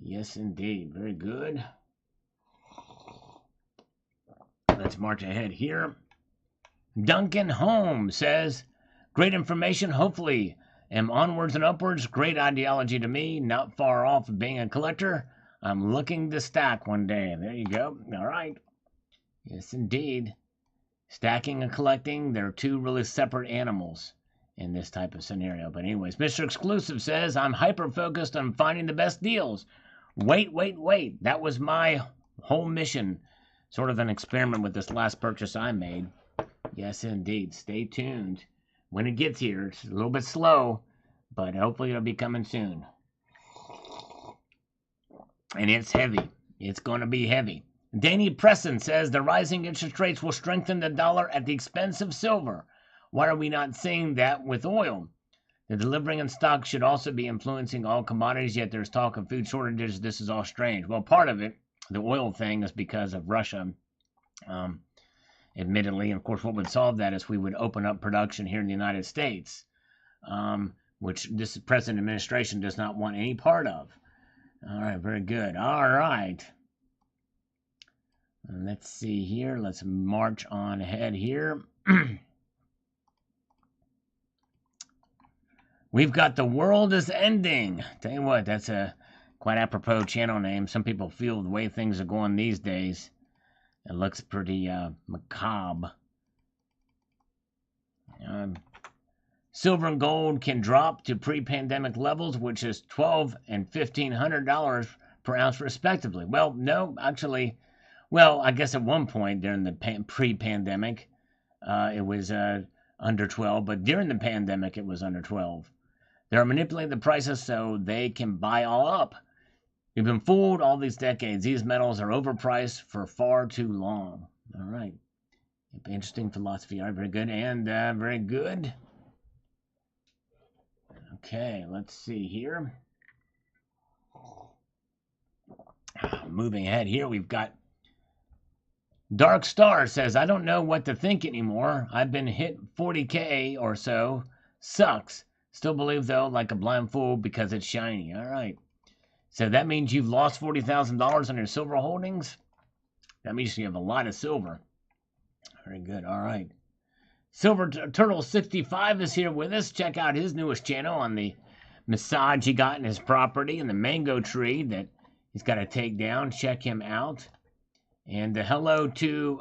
Yes, indeed. Very good. Let's march ahead here. Duncan Holmes says, great information, hopefully. Am onwards and upwards. Great ideology to me. Not far off of being a collector. I'm looking to stack one day. There you go. All right. Yes, indeed. Stacking and collecting, they're two really separate animals in this type of scenario. But anyways, Mr. Exclusive says, I'm hyper-focused on finding the best deals. Wait. That was my whole mission. Sort of an experiment with this last purchase I made. Yes, indeed. Stay tuned. When it gets here, it's a little bit slow, but hopefully it'll be coming soon. And it's heavy. It's going to be heavy. Danny Preston says the rising interest rates will strengthen the dollar at the expense of silver. Why are we not seeing that with oil? The delivering in stock should also be influencing all commodities, yet there's talk of food shortages. This is all strange. Well, part of it, the oil thing, is because of Russia. Admittedly, and of course, what would solve that is we would open up production here in the United States, which this present administration does not want any part of. All right, very good. All right. Let's see here. Let's march on ahead here. We've got The World is Ending. Tell you what, that's a quite apropos channel name. Some people feel the way things are going these days. It looks pretty macabre. Silver and gold can drop to pre-pandemic levels, which is $1,200 and $1,500 per ounce, respectively. Well, no, actually, well, I guess at one point during the pre-pandemic, it was under 12, but during the pandemic, it was under 12. They're manipulating the prices so they can buy all up. We've been fooled all these decades. These metals are overpriced for far too long. All right. Interesting philosophy. All right, very good. And very good. Okay, let's see here. Moving ahead here, we've got Dark Star says, I don't know what to think anymore. I've been hit 40K or so. Sucks. Still believe, though, like a blind fool because it's shiny. All right. So that means you've lost $40,000 on your silver holdings? That means you have a lot of silver. Very good. All right. Silver Turtle 65 is here with us. Check out his newest channel on the massage he got in his property and the mango tree that he's got to take down. Check him out. And hello to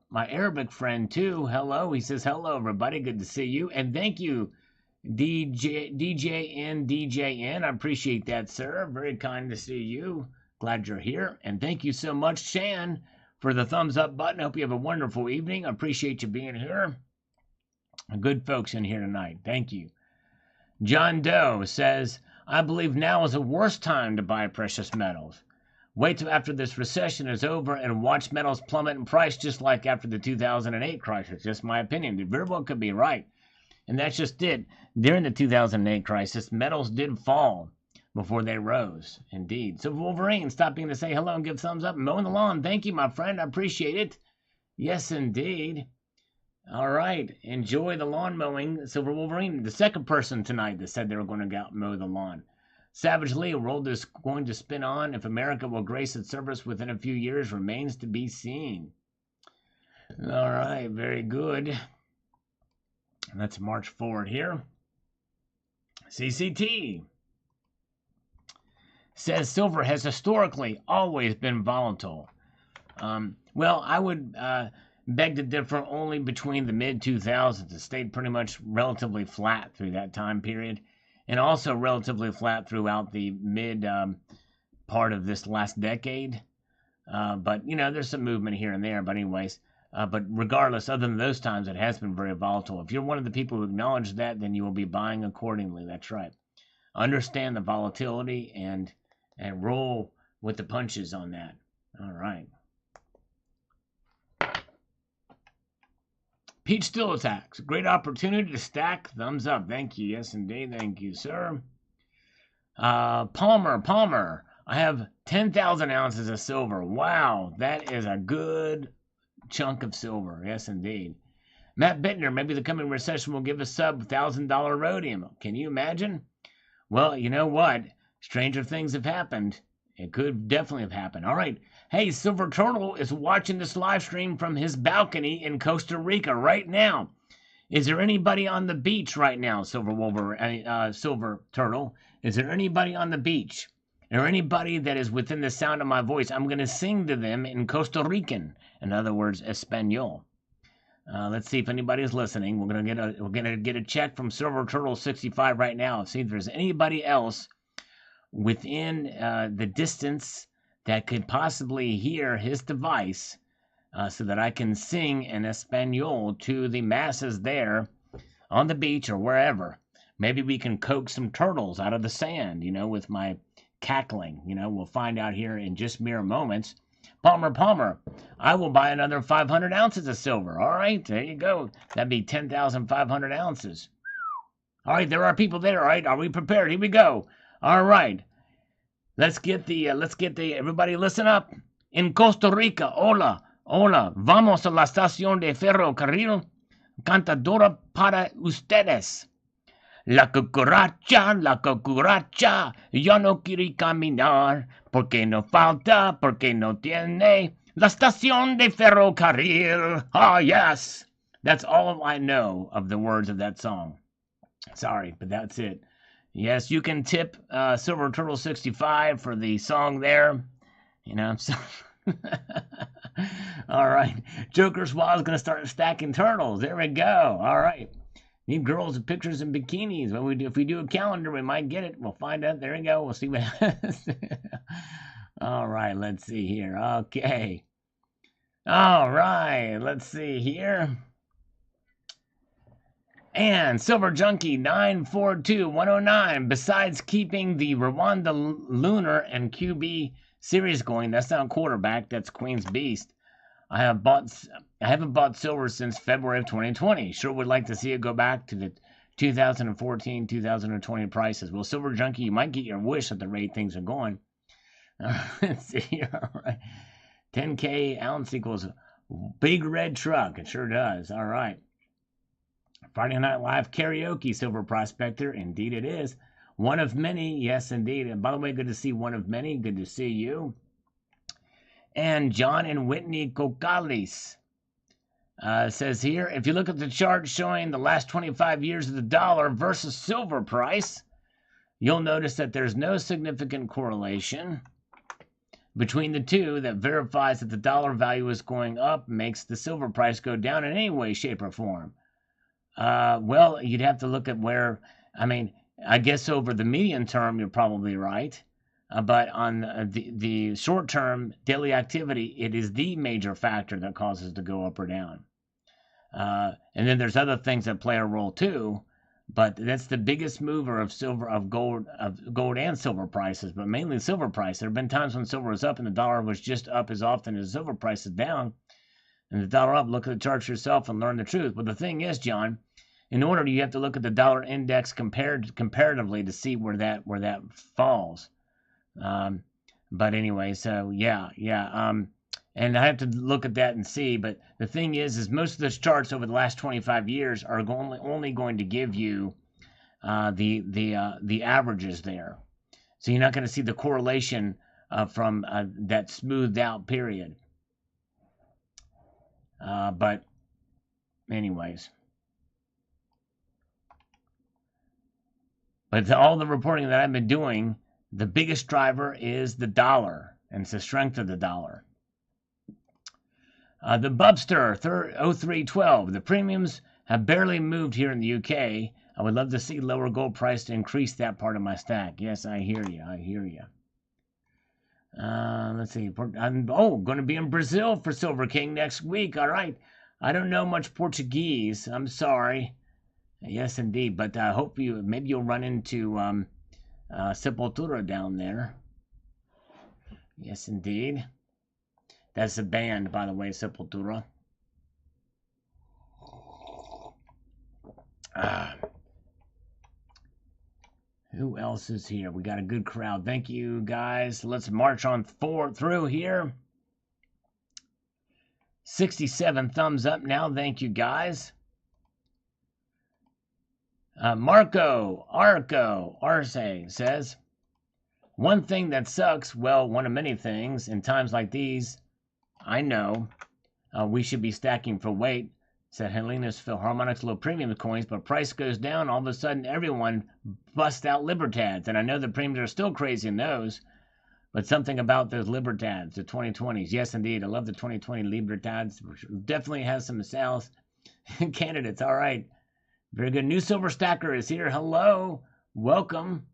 my Arabic friend, too. Hello. He says, hello, everybody. Good to see you. And thank you, DJN. I appreciate that, sir. Very kind to see you. Glad you're here. And thank you so much, Shan, for the thumbs up button. Hope you have a wonderful evening. I appreciate you being here. Good folks in here tonight. Thank you. John Doe says, I believe now is the worst time to buy precious metals. Wait till after this recession is over and watch metals plummet in price just like after the 2008 crisis. Just my opinion. It very well could be right. And that's just it. During the 2008 crisis, metals did fall before they rose. Indeed. So Wolverine, stopping to say hello and give thumbs up. Mowing the lawn. Thank you, my friend. I appreciate it. Yes, indeed. All right. Enjoy the lawn mowing. Silver Wolverine, the second person tonight that said they were going to go out and mow the lawn. Savage Lee, a world is going to spin on. If America will grace its surface within a few years remains to be seen. All right. Very good. Let's march forward here. CCT says silver has historically always been volatile. Well, I would beg to differ only between the mid-2000s. It stayed pretty much relatively flat through that time period, and also relatively flat throughout the mid part of this last decade. But, you know, there's some movement here and there. But anyways, but regardless, other than those times, it has been very volatile. If you're one of the people who acknowledge that, then you will be buying accordingly. That's right. Understand the volatility and roll with the punches on that. All right. Peach Still Attacks. Great opportunity to stack. Thumbs up. Thank you. Yes, indeed. Thank you, sir. Palmer. I have 10,000 ounces of silver. Wow. That is a good chunk of silver. Yes, indeed. Matt Bittner. Maybe the coming recession will give us sub $1,000 rhodium. Can you imagine? Well, you know what? Stranger things have happened. It could definitely have happened. All right. Hey, Silver Turtle is watching this live stream from his balcony in Costa Rica right now. Is there anybody on the beach right now, Silver Turtle? Is there anybody on the beach? Or anybody that is within the sound of my voice? I'm going to sing to them in Costa Rican. In other words, Espanol. Let's see if anybody's listening. We're gonna get a check from Silver Turtle 65 right now. See if there's anybody else within the distance that could possibly hear his device, so that I can sing in Espanol to the masses there on the beach or wherever. Maybe we can coax some turtles out of the sand, with my cackling. We'll find out here in just mere moments. Palmer, I will buy another 500 ounces of silver. All right, there you go. That'd be 10,500 ounces. All right, there are people there. All right, are we prepared? Here we go. All right, let's get the everybody listen up. In Costa Rica, hola, vamos a la estación de ferrocarril, cantadora para ustedes. La cucaracha, ya no quiere caminar, porque no falta, porque no tiene la estación de ferrocarril. Ah, yes. That's all I know of the words of that song. Sorry, but that's it. Yes, you can tip Silver Turtle 65 for the song there. So all right. Joker Swallow's going to start stacking turtles. There we go. All right. Need girls with pictures in bikinis. Well, if we do a calendar, we might get it. We'll find out. There we go. We'll see what happens. All right, let's see here. Okay. All right, let's see here. And Silver Junkie 942109. Besides keeping the Rwanda Lunar and QB series going, that's not quarterback. That's Queen's Beast. I haven't bought silver since February of 2020. Sure would like to see it go back to the 2014, 2020 prices. Well, Silver Junkie, you might get your wish at the rate things are going. Let's see here. All right. 10K ounce equals big red truck. It sure does. All right. Friday Night Live karaoke, Silver Prospector. Indeed it is. One of many. Yes, indeed. And by the way, good to see one of many. Good to see you. And John and Whitney Cocalis says here, if you look at the chart showing the last 25 years of the dollar versus silver price, you'll notice that there's no significant correlation between the two that verifies that the dollar value is going up, makes the silver price go down in any way, shape, or form. Well, you'd have to look at I guess over the medium term, you're probably right. But on the short-term daily activity, it is the major factor that causes it to go up or down. And then there's other things that play a role too, but that's the biggest mover of gold and silver prices, but mainly silver price. There have been times when silver was up and the dollar was just up as often as silver price is down, and the dollar up. Look at the charts yourself and learn the truth. But the thing is, John, in order you have to look at the dollar index comparatively to see where that falls. But anyway, so yeah. And I have to look at that and see. But the thing is most of those charts over the last 25 years are only going to give you the averages there. So you're not going to see the correlation from that smoothed out period. But anyways. But all the reporting that I've been doing, the biggest driver is the dollar, and it's the strength of the dollar. The Bubster 0312. The premiums have barely moved here in the UK. I would love to see lower gold price to increase that part of my stack. Yes, I hear you. Let's see. I'm going to be in Brazil for Silver King next week. All right. I don't know much Portuguese. I'm sorry. Yes, indeed. But I hope maybe you'll run into Sepultura down there. Yes, indeed. That's a band, by the way, Sepultura. Who else is here? We got a good crowd. Thank you, guys. Let's march on through here. 67 thumbs up now. Thank you, guys. Arce says, One thing that sucks, well, one of many things, in times like these, I know we should be stacking for weight, said Helena's Philharmonic's low premium coins, but price goes down, all of a sudden everyone busts out Libertads, and I know the premiums are still crazy in those, but something about those Libertads, the 2020s, yes indeed, I love the 2020 Libertads, definitely has some sales candidates, all right, very good. New Silver Stacker is here, hello, welcome,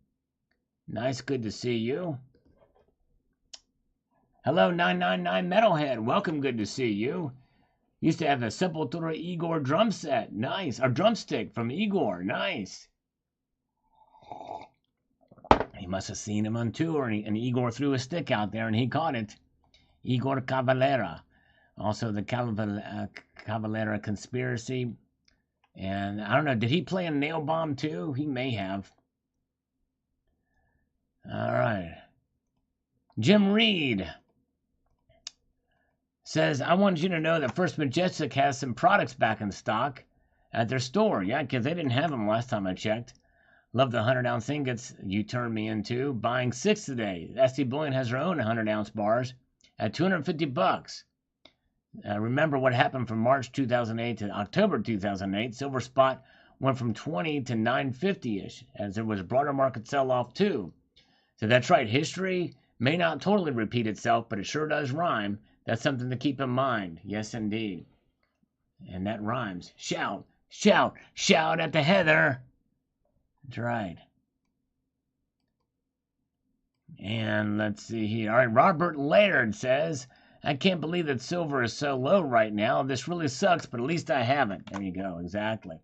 nice, good to see you. Hello, 999 Metalhead, welcome, good to see you. Used to have a Sepultura Igor drum set. Nice. Or drumstick from Igor. Nice. He must have seen him on tour, and Igor threw a stick out there, and he caught it. Igor Cavalera. Also, the Cavalera Conspiracy. And I don't know, did he play a Nail Bomb too? He may have. All right. Jim Reed says, I wanted you to know that First Majestic has some products back in stock at their store. Yeah, because they didn't have them last time I checked. Love the 100-ounce ingots you turned me into. Buying 6 today. ST Bullion has their own 100-ounce bars at $250. Remember what happened from March 2008 to October 2008. Silver spot went from 20 to 950-ish, as there was a broader market sell-off too. So that's right. History may not totally repeat itself, but it sure does rhyme. That's something to keep in mind. Yes, indeed. And that rhymes. Shout, shout, shout at the heather. That's right. And let's see here. All right, Robert Laird says, I can't believe that silver is so low right now. This really sucks, but at least I haven't. There you go, exactly.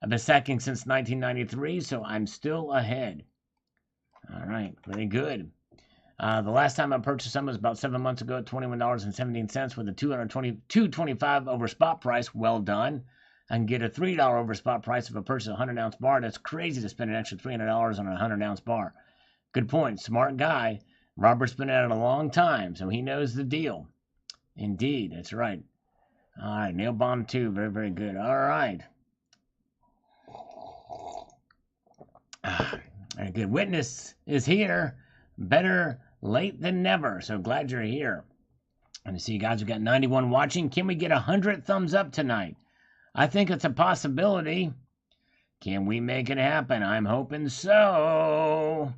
I've been stacking since 1993, so I'm still ahead. All right, very good. The last time I purchased some was about 7 months ago at $21.17 with a $225 over spot price. Well done. I can get a $3 over spot price if I purchase a 100-ounce bar. That's crazy to spend an extra $300 on a 100-ounce bar. Good point. Smart guy. Robert's been at it a long time, so he knows the deal. Indeed, that's right. All right, Nail Bomb 2. Very, very good. All right. Very good. Witness is here. Better late than never. So glad you're here. And I see you guys have got 91 watching. Can we get 100 thumbs up tonight? I think it's a possibility. Can we make it happen? I'm hoping so.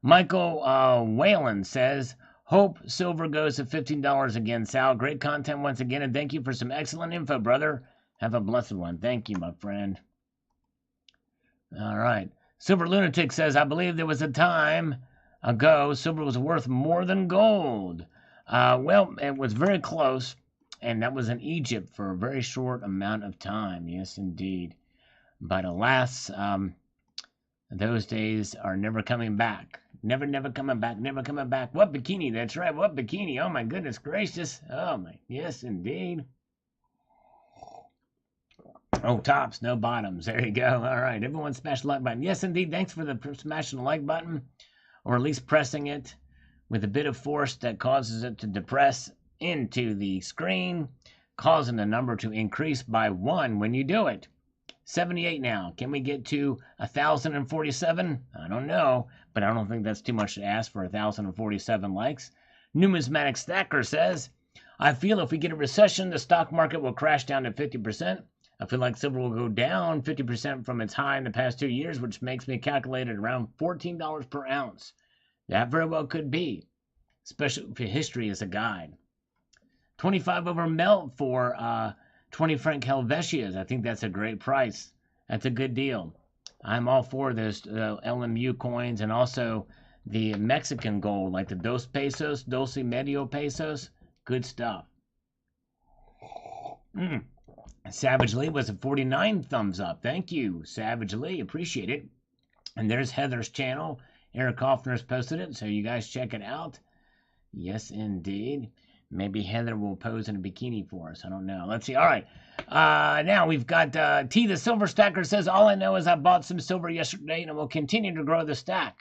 Michael Whalen says, hope silver goes to $15 again, Sal. Great content once again, and thank you for some excellent info, brother. Have a blessed one. Thank you, my friend. All right. Silver Lunatic says, I believe there was a time ago silver was worth more than gold. Well, it was very close, and that was in Egypt for a very short amount of time. Yes, indeed. But alas, those days are never coming back. Never coming back. Never coming back. What bikini? That's right. What bikini? Oh, my goodness gracious. Oh, my. Yes, indeed. Oh, tops, no bottoms. There you go. All right. Everyone smash the like button. Yes, indeed. Thanks for the smashing the like button, or at least pressing it with a bit of force that causes it to depress into the screen, causing the number to increase by 1 when you do it. 78 now. Can we get to 1,047? I don't know, but I don't think that's too much to ask for 1,047 likes. Numismatic Stacker says, I feel if we get a recession, the stock market will crash down to 50%. I feel like silver will go down 50% from its high in the past 2 years, which makes me calculate it around $14 per ounce. That very well could be, especially if history is a guide. 25 over melt for 20 franc Helvetias. I think that's a great price. That's a good deal. I'm all for those LMU coins and also the Mexican gold, like the Dos Pesos, Doce Medio Pesos. Good stuff. Savage Lee was a 49 thumbs up. Thank you, Savage Lee. Appreciate it. And there's Heather's channel. Eric Hoffner's posted it, so you guys check it out. Yes, indeed. Maybe Heather will pose in a bikini for us. I don't know. Let's see. All right. Now we've got T. The Silver Stacker says, all I know is I bought some silver yesterday and I will continue to grow the stack.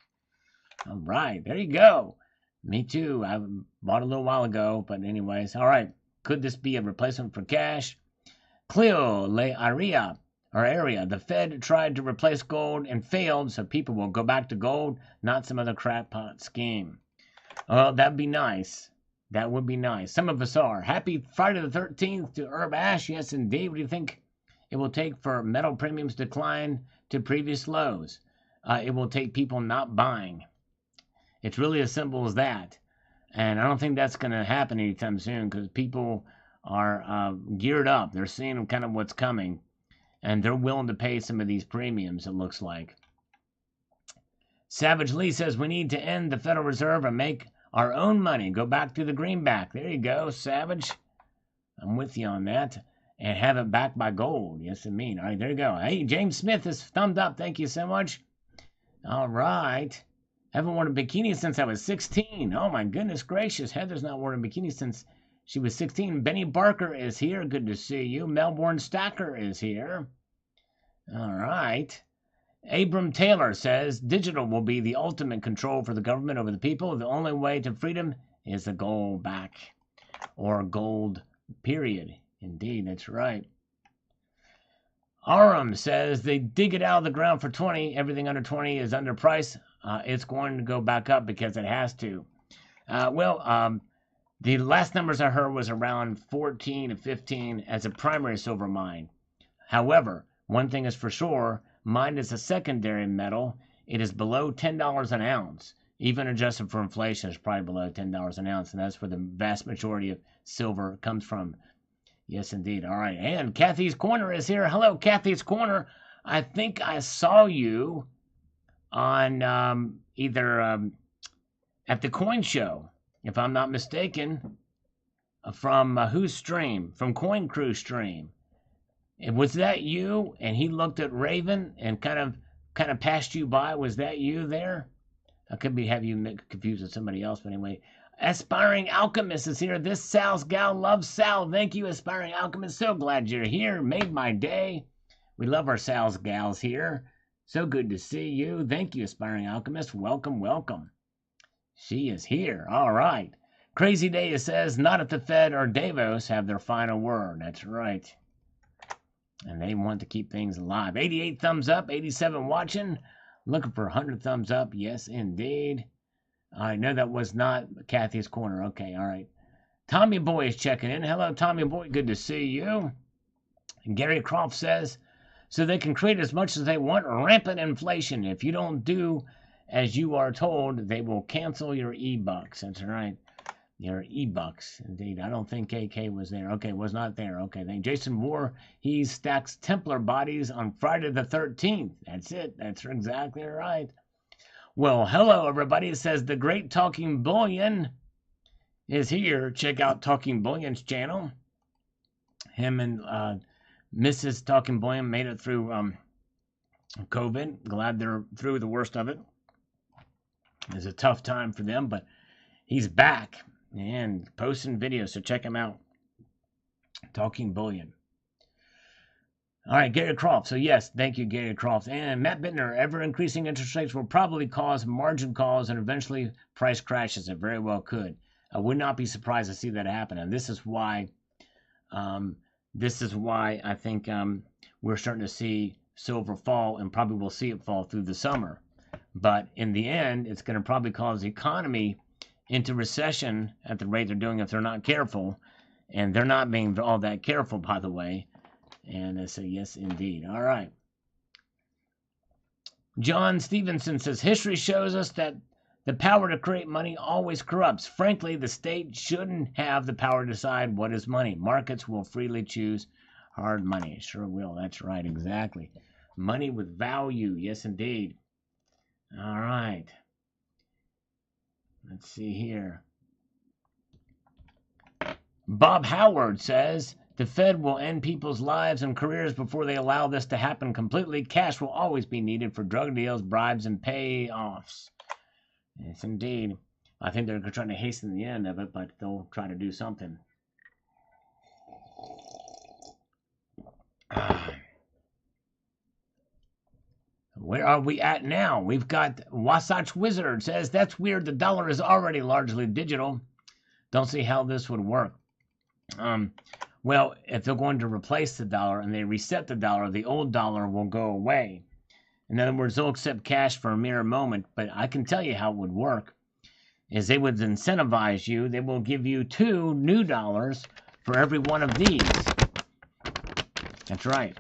All right. There you go. Me too. I bought a little while ago, but anyways. All right. Could this be a replacement for cash? Cleo Le Aria or area. The Fed tried to replace gold and failed, so people will go back to gold, not some other crackpot scheme. Well, that'd be nice. That would be nice. Some of us are. Happy Friday the 13th to Herb Ash. Yes, indeed. What do you think it will take for metal premiums to decline to previous lows? It will take people not buying. It's really as simple as that. And I don't think that's going to happen anytime soon because people are geared up. They're seeing kind of what's coming. And they're willing to pay some of these premiums, it looks like. Savage Lee says we need to end the Federal Reserve and make our own money. Go back to the greenback. There you go, Savage. I'm with you on that. And have it backed by gold. Yes, I mean. All right, there you go. Hey, James Smith has thumbed up. Thank you so much. All right. Haven't worn a bikini since I was 16. Oh, my goodness gracious. Heather's not worn a bikini since she was 16. Benny Barker is here. Good to see you. Melbourne Stacker is here. All right. Abram Taylor says, digital will be the ultimate control for the government over the people. The only way to freedom is the gold back. Or gold, period. Indeed, that's right. Aram says, they dig it out of the ground for 20. Everything under 20 is underpriced. It's going to go back up because it has to. The last numbers I heard was around 14 to 15 as a primary silver mine. However, one thing is for sure, mine is a secondary metal. It is below $10 an ounce. Even adjusted for inflation, it's probably below $10 an ounce, and that's where the vast majority of silver comes from. Yes, indeed. All right, and Kathy's Corner is here. Hello, Kathy's Corner. I think I saw you on either at the Coin Show, if I'm not mistaken, from whose stream? From Coin Crew stream. Was that you? And he looked at Raven and kind of passed you by. Was that you there? I could have you confused with somebody else, but anyway. Aspiring Alchemist is here. This Sal's gal loves Sal. Thank you, Aspiring Alchemist. So glad you're here. Made my day. We love our Sal's gals here. So good to see you. Thank you, Aspiring Alchemist. Welcome, welcome. She is here. All right. Crazy Day says, not if the Fed or Davos have their final word. That's right. And they want to keep things alive. 88 thumbs up, 87 watching. Looking for 100 thumbs up. Yes, indeed. I know that was not Kathy's Corner. Okay, all right. Tommy Boy is checking in. Hello, Tommy Boy. Good to see you. And Gary Croft says, so they can create as much as they want. Rampant inflation. If you don't do as you are told, they will cancel your e-bucks. That's right. Your e-bucks. Indeed. I don't think KK was there. Okay, was not there. Okay, then Jason Moore, he stacks Templar bodies on Friday the 13th. That's it. That's exactly right. Well, hello, everybody. It says the great Talking Bullion is here. Check out Talking Bullion's channel. Him and Mrs. Talking Bullion made it through COVID. Glad they're through the worst of it. It's a tough time for them, but he's back and posting videos, so check him out. Talking Bullion. All right, Gary Croft. So, yes, thank you, Gary Croft. And Matt Bittner, ever-increasing interest rates will probably cause margin calls and eventually price crashes. It very well could. I would not be surprised to see that happen. And this is why I think we're starting to see silver fall, and probably we'll see it fall through the summer. But in the end, it's going to probably cause the economy into recession at the rate they're doing if they're not careful. And they're not being all that careful, by the way. And I say, yes, indeed. All right. John Stevenson says, history shows us that the power to create money always corrupts. Frankly, the state shouldn't have the power to decide what is money. Markets will freely choose hard money. It sure will. That's right. Exactly. Money with value. Yes, indeed. All right. Let's see here. Bob Howard says, the Fed will end people's lives and careers before they allow this to happen completely. Cash will always be needed for drug deals, bribes, and payoffs. Yes, indeed. I think they're trying to hasten the end of it, but they'll try to do something. Where are we at now? We've got Wasatch Wizard says, that's weird. The dollar is already largely digital. Don't see how this would work. Well, if they're going to replace the dollar and they reset the dollar, the old dollar will go away. In other words, they'll accept cash for a mere moment, but I can tell you how it would work. Is they would incentivize you. They will give you 2 new dollars for every one of these. That's right.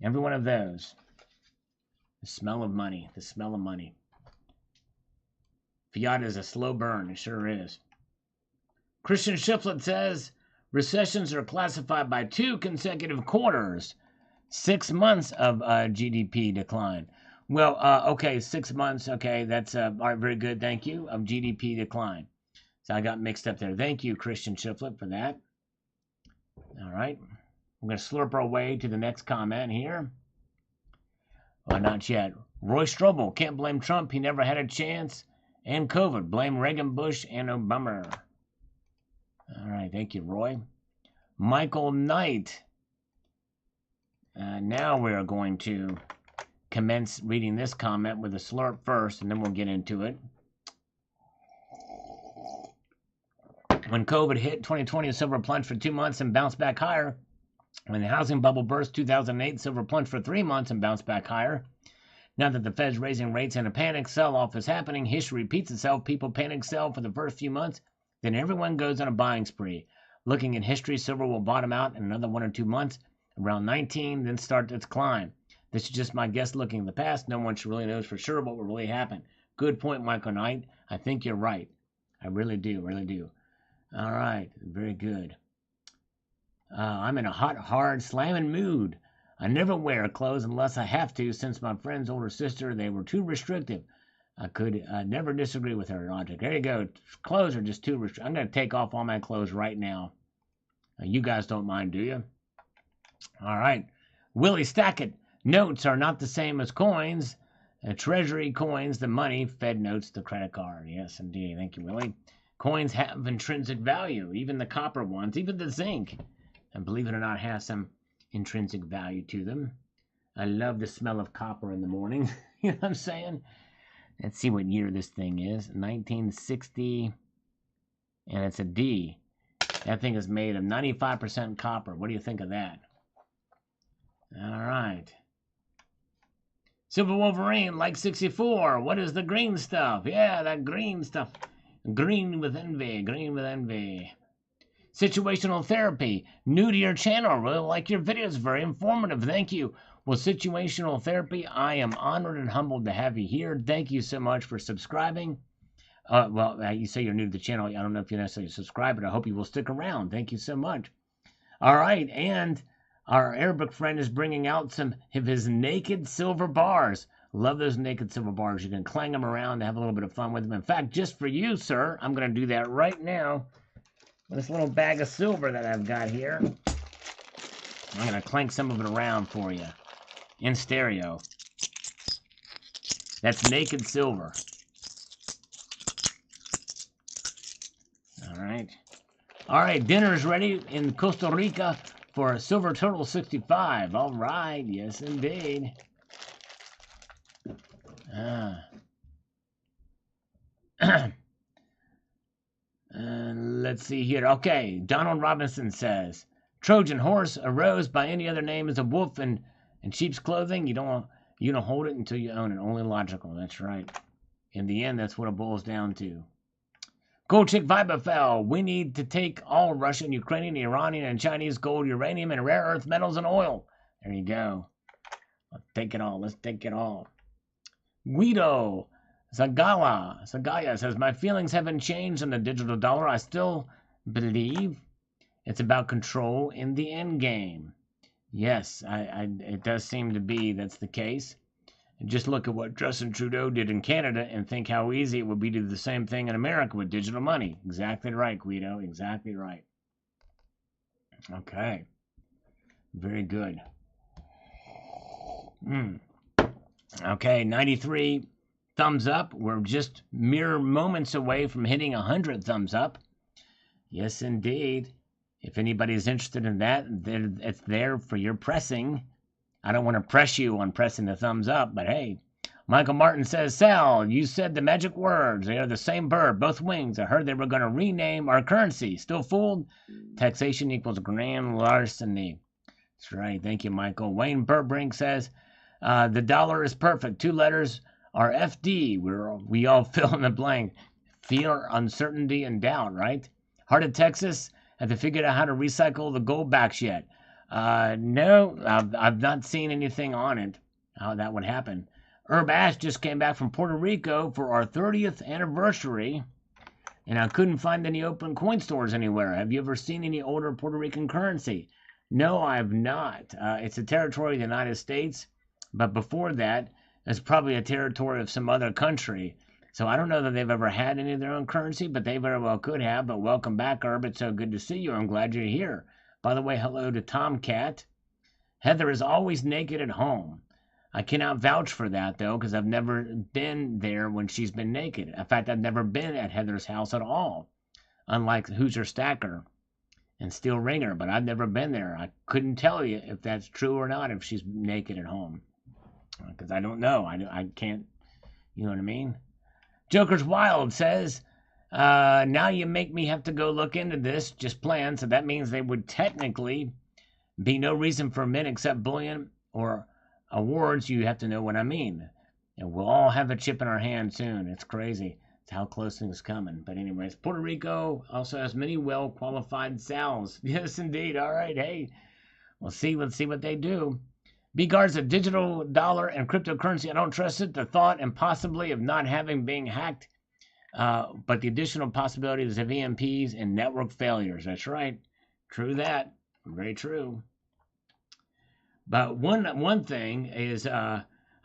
Every one of those. The smell of money. The smell of money. Fiat is a slow burn. It sure is. Christian Shiflett says, recessions are classified by 2 consecutive quarters. 6 months of GDP decline. Well, okay, 6 months. Okay, that's all right, very good. Thank you. Of GDP decline. So I got mixed up there. Thank you, Christian Shiflett, for that. All right. We're going to slurp our way to the next comment here. Well, not yet. Roy Strobel, can't blame Trump. He never had a chance. And COVID, blame Reagan, Bush, and Obama. All right, thank you, Roy. Michael Knight. Now we are going to commence reading this comment with a slurp first, and then we'll get into it. When COVID hit 2020, silver plunged for 2 months and bounced back higher. When the housing bubble burst 2008, silver plunged for 3 months and bounced back higher. Now that the Fed's raising rates and a panic sell-off is happening, history repeats itself. People panic sell for the first few months, then everyone goes on a buying spree. Looking at history, silver will bottom out in another 1 or 2 months, around 19, then start its climb. This is just my guess looking in the past. No one really knows for sure what will really happen. Good point, Michael Knight. I think you're right. I really do, really do. All right, very good. I'm in a hot, hard, slamming mood. I never wear clothes unless I have to. Since my friend's older sister, they were too restrictive. I could never disagree with her logic. There you go. Clothes are just too restrictive. I'm going to take off all my clothes right now. You guys don't mind, do you? All right. Willie Stackett. Notes are not the same as coins. Treasury coins, the money. Fed notes, the credit card. Yes, indeed. Thank you, Willie. Coins have intrinsic value. Even the copper ones, even the zinc. And believe it or not, have some intrinsic value to them. I love the smell of copper in the morning. You know what I'm saying? Let's see what year this thing is. 1960. And it's a D. That thing is made of 95% copper. What do you think of that? All right. Silver Wolverine, like 64. What is the green stuff? Yeah, that green stuff. Green with envy. Green with envy. Situational therapy. New to your channel. Really like your videos. Very informative. Thank you. Well, situational therapy, I am honored and humbled to have you here. Thank you so much for subscribing. You say you're new to the channel. I don't know if you necessarily subscribe, but I hope you will stick around. Thank you so much. All right, and our Arabic friend is bringing out some of his naked silver bars. Love those naked silver bars. You can clang them around and have a little bit of fun with them. In fact, just for you, sir, I'm going to do that right now. This little bag of silver that I've got here. I'm going to clank some of it around for you in stereo. That's naked silver. All right. All right, dinner's ready in Costa Rica for Silver Turtle 65. All right, yes, indeed. Let's see here. Okay, Donald Robinson says, Trojan horse arose by any other name as a wolf in sheep's clothing. You don't hold it until you own it. Only logical. That's right. In the end, that's what it boils down to. Gold Chick Vibafel. We need to take all Russian, Ukrainian, Iranian, and Chinese gold, uranium, and rare earth metals and oil. There you go. Let's take it all. Let's take it all. Guido Zagaya says, my feelings haven't changed on the digital dollar. I still believe it's about control in the end game. Yes, it does seem to be that's the case. And just look at what Justin Trudeau did in Canada and think how easy it would be to do the same thing in America with digital money. Exactly right, Guido. Exactly right. Okay. Very good. Okay, 93 thumbs up. We're just mere moments away from hitting 100 thumbs up. Yes, indeed. If anybody's interested in that, it's there for your pressing. I don't want to press you on pressing the thumbs up, but hey, Michael Martin says, Sal, you said the magic words. They are the same bird, both wings. I heard they were going to rename our currency. Still fooled? Taxation equals grand larceny. That's right. Thank you, Michael. Wayne Burbrink says, the dollar is perfect. 2 letters are FD. We all fill in the blank. Fear, uncertainty, and doubt, right? Heart of Texas, have they figured out how to recycle the gold backs yet? No, I've not seen anything on it, how that would happen. Herb Ash just came back from Puerto Rico for our 30th anniversary, and I couldn't find any open coin stores anywhere. Have you ever seen any older Puerto Rican currency? No, I have not. It's a territory of the United States, but before that, it's probably a territory of some other country. So I don't know that they've ever had any of their own currency, but they very well could have. But welcome back, Herb. It's so good to see you. I'm glad you're here. By the way, hello to Tomcat. Heather is always naked at home. I cannot vouch for that, though, because I've never been there when she's been naked. In fact, I've never been at Heather's house at all, unlike Hoosier Stacker and Steel Ringer, but I've never been there. I couldn't tell you if that's true or not, if she's naked at home, because I don't know. I can't, you know what I mean? Joker's Wild says, now you make me have to go look into this, just plan, so that means there would technically be no reason for men except bullion or awards. You have to know what I mean. And we'll all have a chip in our hand soon. It's crazy. It's how close things coming. But anyways, Puerto Rico also has many well-qualified Sals. Yes, indeed. All right. Hey, let's see what they do. B-Guard's a digital dollar and cryptocurrency. I don't trust it. The thought and possibly of not having being hacked, but the additional possibilities of EMPs and network failures. That's right. True that. Very true. But one thing is, I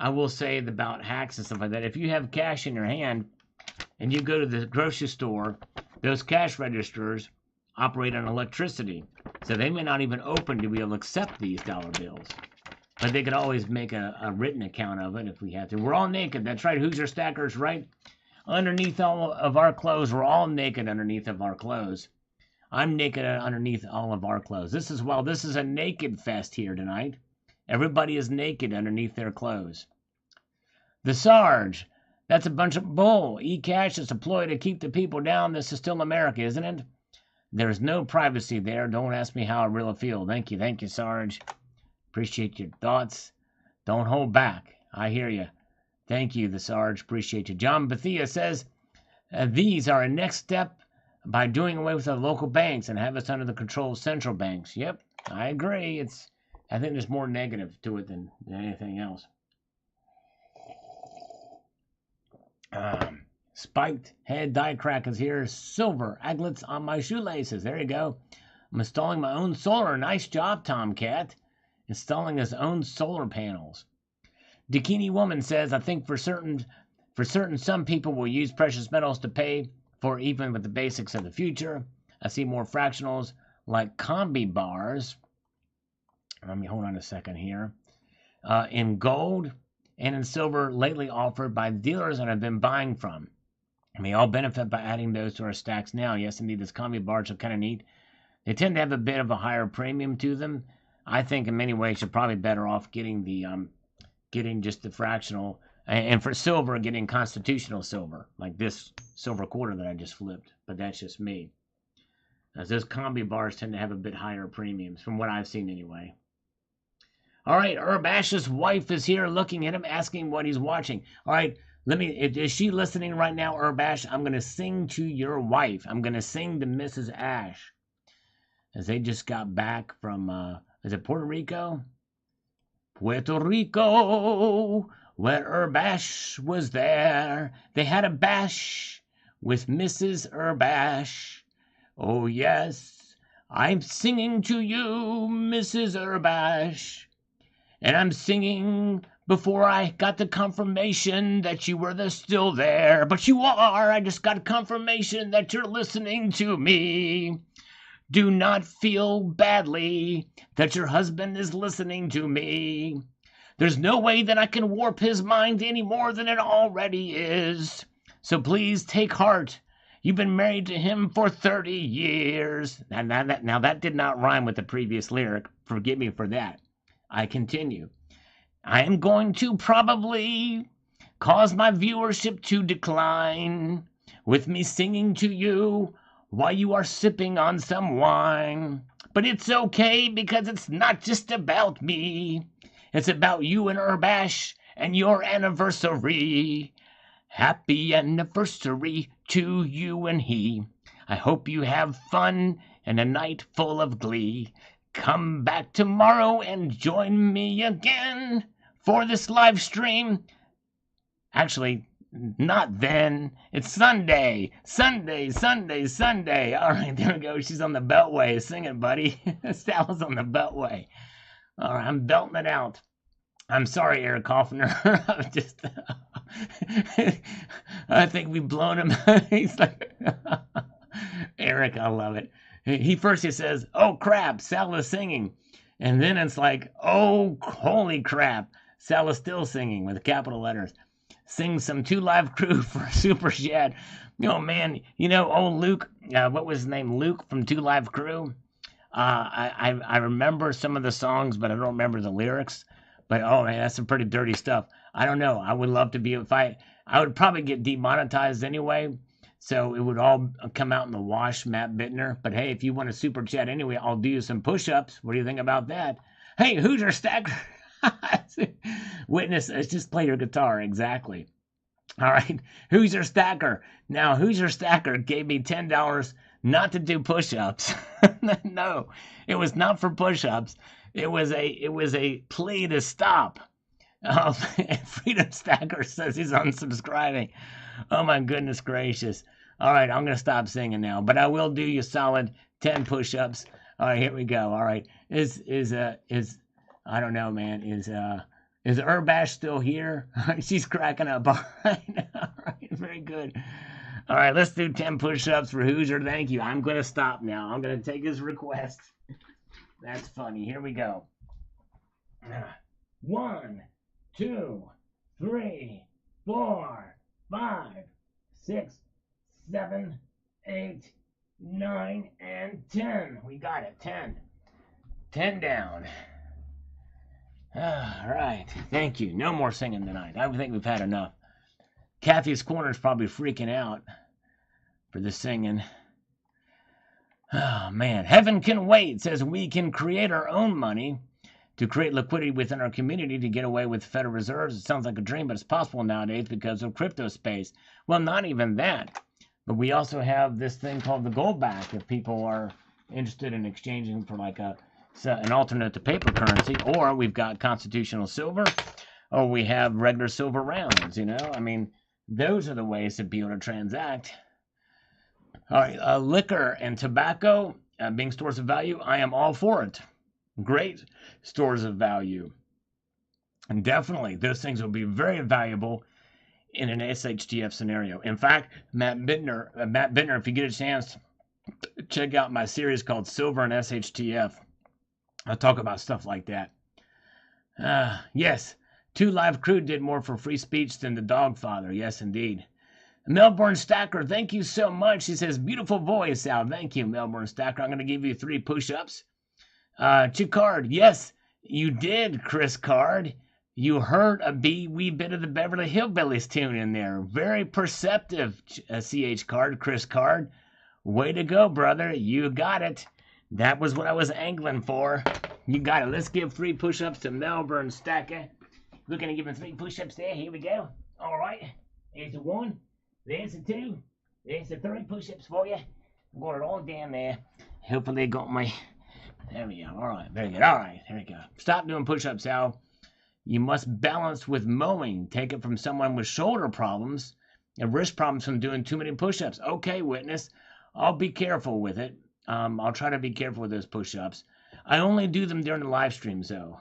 will say about hacks and stuff like that. If you have cash in your hand and you go to the grocery store, those cash registers operate on electricity. So they may not even open to be able to accept these dollar bills. But they could always make a written account of it if we have to. We're all naked. That's right. Hoosier Stackers, right? Underneath all of our clothes. We're all naked underneath of our clothes. I'm naked underneath all of our clothes. This is a naked fest here tonight. Everybody is naked underneath their clothes. The Sarge, that's a bunch of bull. E-cash is a ploy to keep the people down. This is still America, isn't it? There's no privacy there. Don't ask me how I really feel. Thank you, Sarge. Appreciate your thoughts. Don't hold back. I hear you. Thank you, the Sarge. Appreciate you. John Bethia says, these are a next step by doing away with the local banks and have us under the control of central banks. Yep, I agree. I think there's more negative to it than anything else. Spiked head die crack is here. Silver aglets on my shoelaces. There you go. I'm installing my own solar. Nice job, Tomcat. Installing his own solar panels. Dakini Woman says, I think for certain, some people will use precious metals to pay for even with the basics of the future. I see more fractionals like combi bars. Let me hold on a second here. In gold and in silver lately offered by dealers that I've been buying from. And we all benefit by adding those to our stacks now. Yes, indeed, these combi bars are kind of neat. They tend to have a bit of a higher premium to them. I think in many ways you're probably better off getting just the fractional, and for silver, getting constitutional silver, like this silver quarter that I just flipped. But that's just me. As those combi bars tend to have a bit higher premiums, from what I've seen anyway. All right, Herb Ash's wife is here looking at him, asking what he's watching. All right, is she listening right now, Herb Ash? I'm going to sing to your wife. I'm going to sing to Mrs. Ash. As they just got back from, is it Puerto Rico? Puerto Rico, where Herb Ash was there. They had a bash with Mrs. Herb Ash. Oh, yes, I'm singing to you, Mrs. Herb Ash. And I'm singing before I got the confirmation that you were still there. But you are. I just got confirmation that you're listening to me. Do not feel badly that your husband is listening to me. There's no way that I can warp his mind any more than it already is. So please take heart. You've been married to him for 30 years. Now that did not rhyme with the previous lyric. Forgive me for that. I continue. I am going to probably cause my viewership to decline with me singing to you while you are sipping on some wine. But it's okay because it's not just about me. It's about you and Urbash and your anniversary. Happy anniversary to you and he. I hope you have fun and a night full of glee. Come back tomorrow and join me again for this live stream. Actually, not then. It's Sunday. Sunday, Sunday, Sunday. All right, there we go. She's on the beltway. Sing it, buddy. Sal's on the beltway. All right, I'm belting it out. I'm sorry, Eric Hoffner. I'm just... I think we've blown him. He's like... Eric, I love it. He says, oh, crap, Sal is singing. And then it's like, oh, holy crap. Sal is still singing with capital letters. Sing some 2 Live Crew for Super Chat. Oh, man. You know, old Luke, what was his name? Luke from 2 Live Crew. I remember some of the songs, but I don't remember the lyrics. But, oh, man, that's some pretty dirty stuff. I don't know. I would love to be, I would probably get demonetized anyway. So it would all come out in the wash, Matt Bittner. But, hey, if you want to super chat anyway, I'll do you some push-ups. What do you think about that? Hey, Hoosier Stacker. Witness, just play your guitar. Exactly. All right. Hoosier Stacker. Now, Hoosier Stacker gave me $10 not to do push-ups. No, it was not for push-ups. It was a plea to stop. Freedom Stacker says he's unsubscribing. Oh, my goodness gracious. All right, I'm going to stop singing now, but I will do you solid 10 push-ups. All right, here we go. All right. I don't know, man. Is Urbash still here? She's cracking up. All right. All right, very good. All right, let's do 10 push-ups for Hoosier. Thank you. I'm going to stop now. I'm going to take his request. That's funny. Here we go. 1, 2, 3, 4, 5, 6, 7, 8, 9, and 10. We got it. 10. 10 down. All right. Thank you. No more singing tonight. I think we've had enough. Kathy's Corner's probably freaking out for the singing. Oh, man. Heaven can wait. Says we can create our own money to create liquidity within our community to get away with Federal Reserves. It sounds like a dream, but it's possible nowadays because of crypto space. Well, not even that. But we also have this thing called the gold back if people are interested in exchanging for like an alternate to paper currency. Or we've got constitutional silver. Or we have regular silver rounds, you know. I mean, those are the ways to be able to transact. All right, liquor and tobacco being stores of value, I am all for it. Great stores of value. And definitely, those things will be very valuable in an SHTF scenario. In fact, Matt Bittner, if you get a chance, check out my series called Silver and SHTF. I'll talk about stuff like that. Yes, 2 Live Crew did more for free speech than the Dogfather. Yes, indeed. Melbourne Stacker, thank you so much. He says, beautiful voice, Sal. Thank you, Melbourne Stacker. I'm going to give you 3 push-ups. Chicard, yes, you did, Chris Card. You heard a wee bit of the Beverly Hillbillies tune in there. Very perceptive, CH Card, Chris Card. Way to go, brother. You got it. That was what I was angling for. You got it. Let's give 3 push-ups to Melbourne Stacker. We're going to give him 3 push-ups there. Here we go. All right. There's the 1. There's the 2. There's the 3 push-ups for you. Got it all down there. Hopefully got my... There we go. All right. Very good. All right. Here we go. Stop doing push-ups, Al. You must balance with mowing. Take it from someone with shoulder problems and wrist problems from doing too many push-ups. Okay, Witness. I'll be careful with it. I'll try to be careful with those push-ups. I only do them during the live streams, though.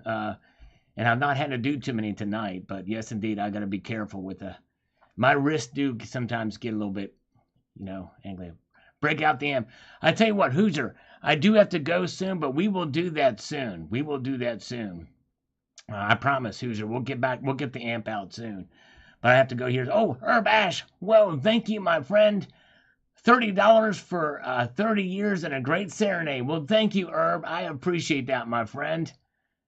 And I've not had to do too many tonight. But yes, indeed, I got to be careful with my wrists do sometimes get a little bit, angry. Break out the amp. I tell you what, Hoosier, I do have to go soon, but we will do that soon. We will do that soon. I promise, Hoosier. We'll get back. We'll get the amp out soon. But I have to go here. Oh, Herb Ash. Well, thank you, my friend. $30 for 30 years and a great serenade. Well, thank you, Herb. I appreciate that, my friend.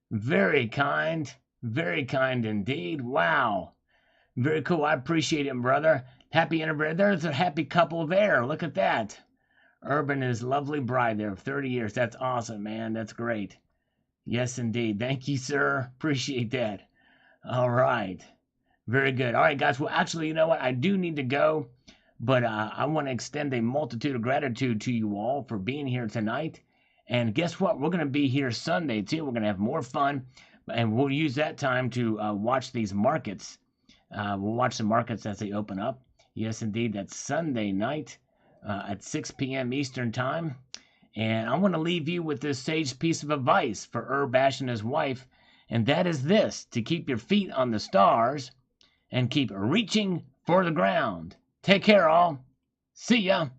Very kind indeed. Wow. Very cool. I appreciate it, brother. Happy anniversary. There's a happy couple there. Look at that. Urban and his lovely bride there of 30 years. That's awesome, man. That's great. Yes, indeed. Thank you, sir. Appreciate that. All right. Very good. All right, guys. Well, actually, you know what? I do need to go, but I want to extend a multitude of gratitude to you all for being here tonight. And guess what? We're going to be here Sunday, too. We're going to have more fun, and we'll use that time to watch these markets. We'll watch the markets as they open up. Yes, indeed. That's Sunday night at 6 p.m. Eastern Time. And I want to leave you with this sage piece of advice for Urbash and his wife, and that is this: to keep your feet on the stars and keep reaching for the ground. Take care, all. See ya.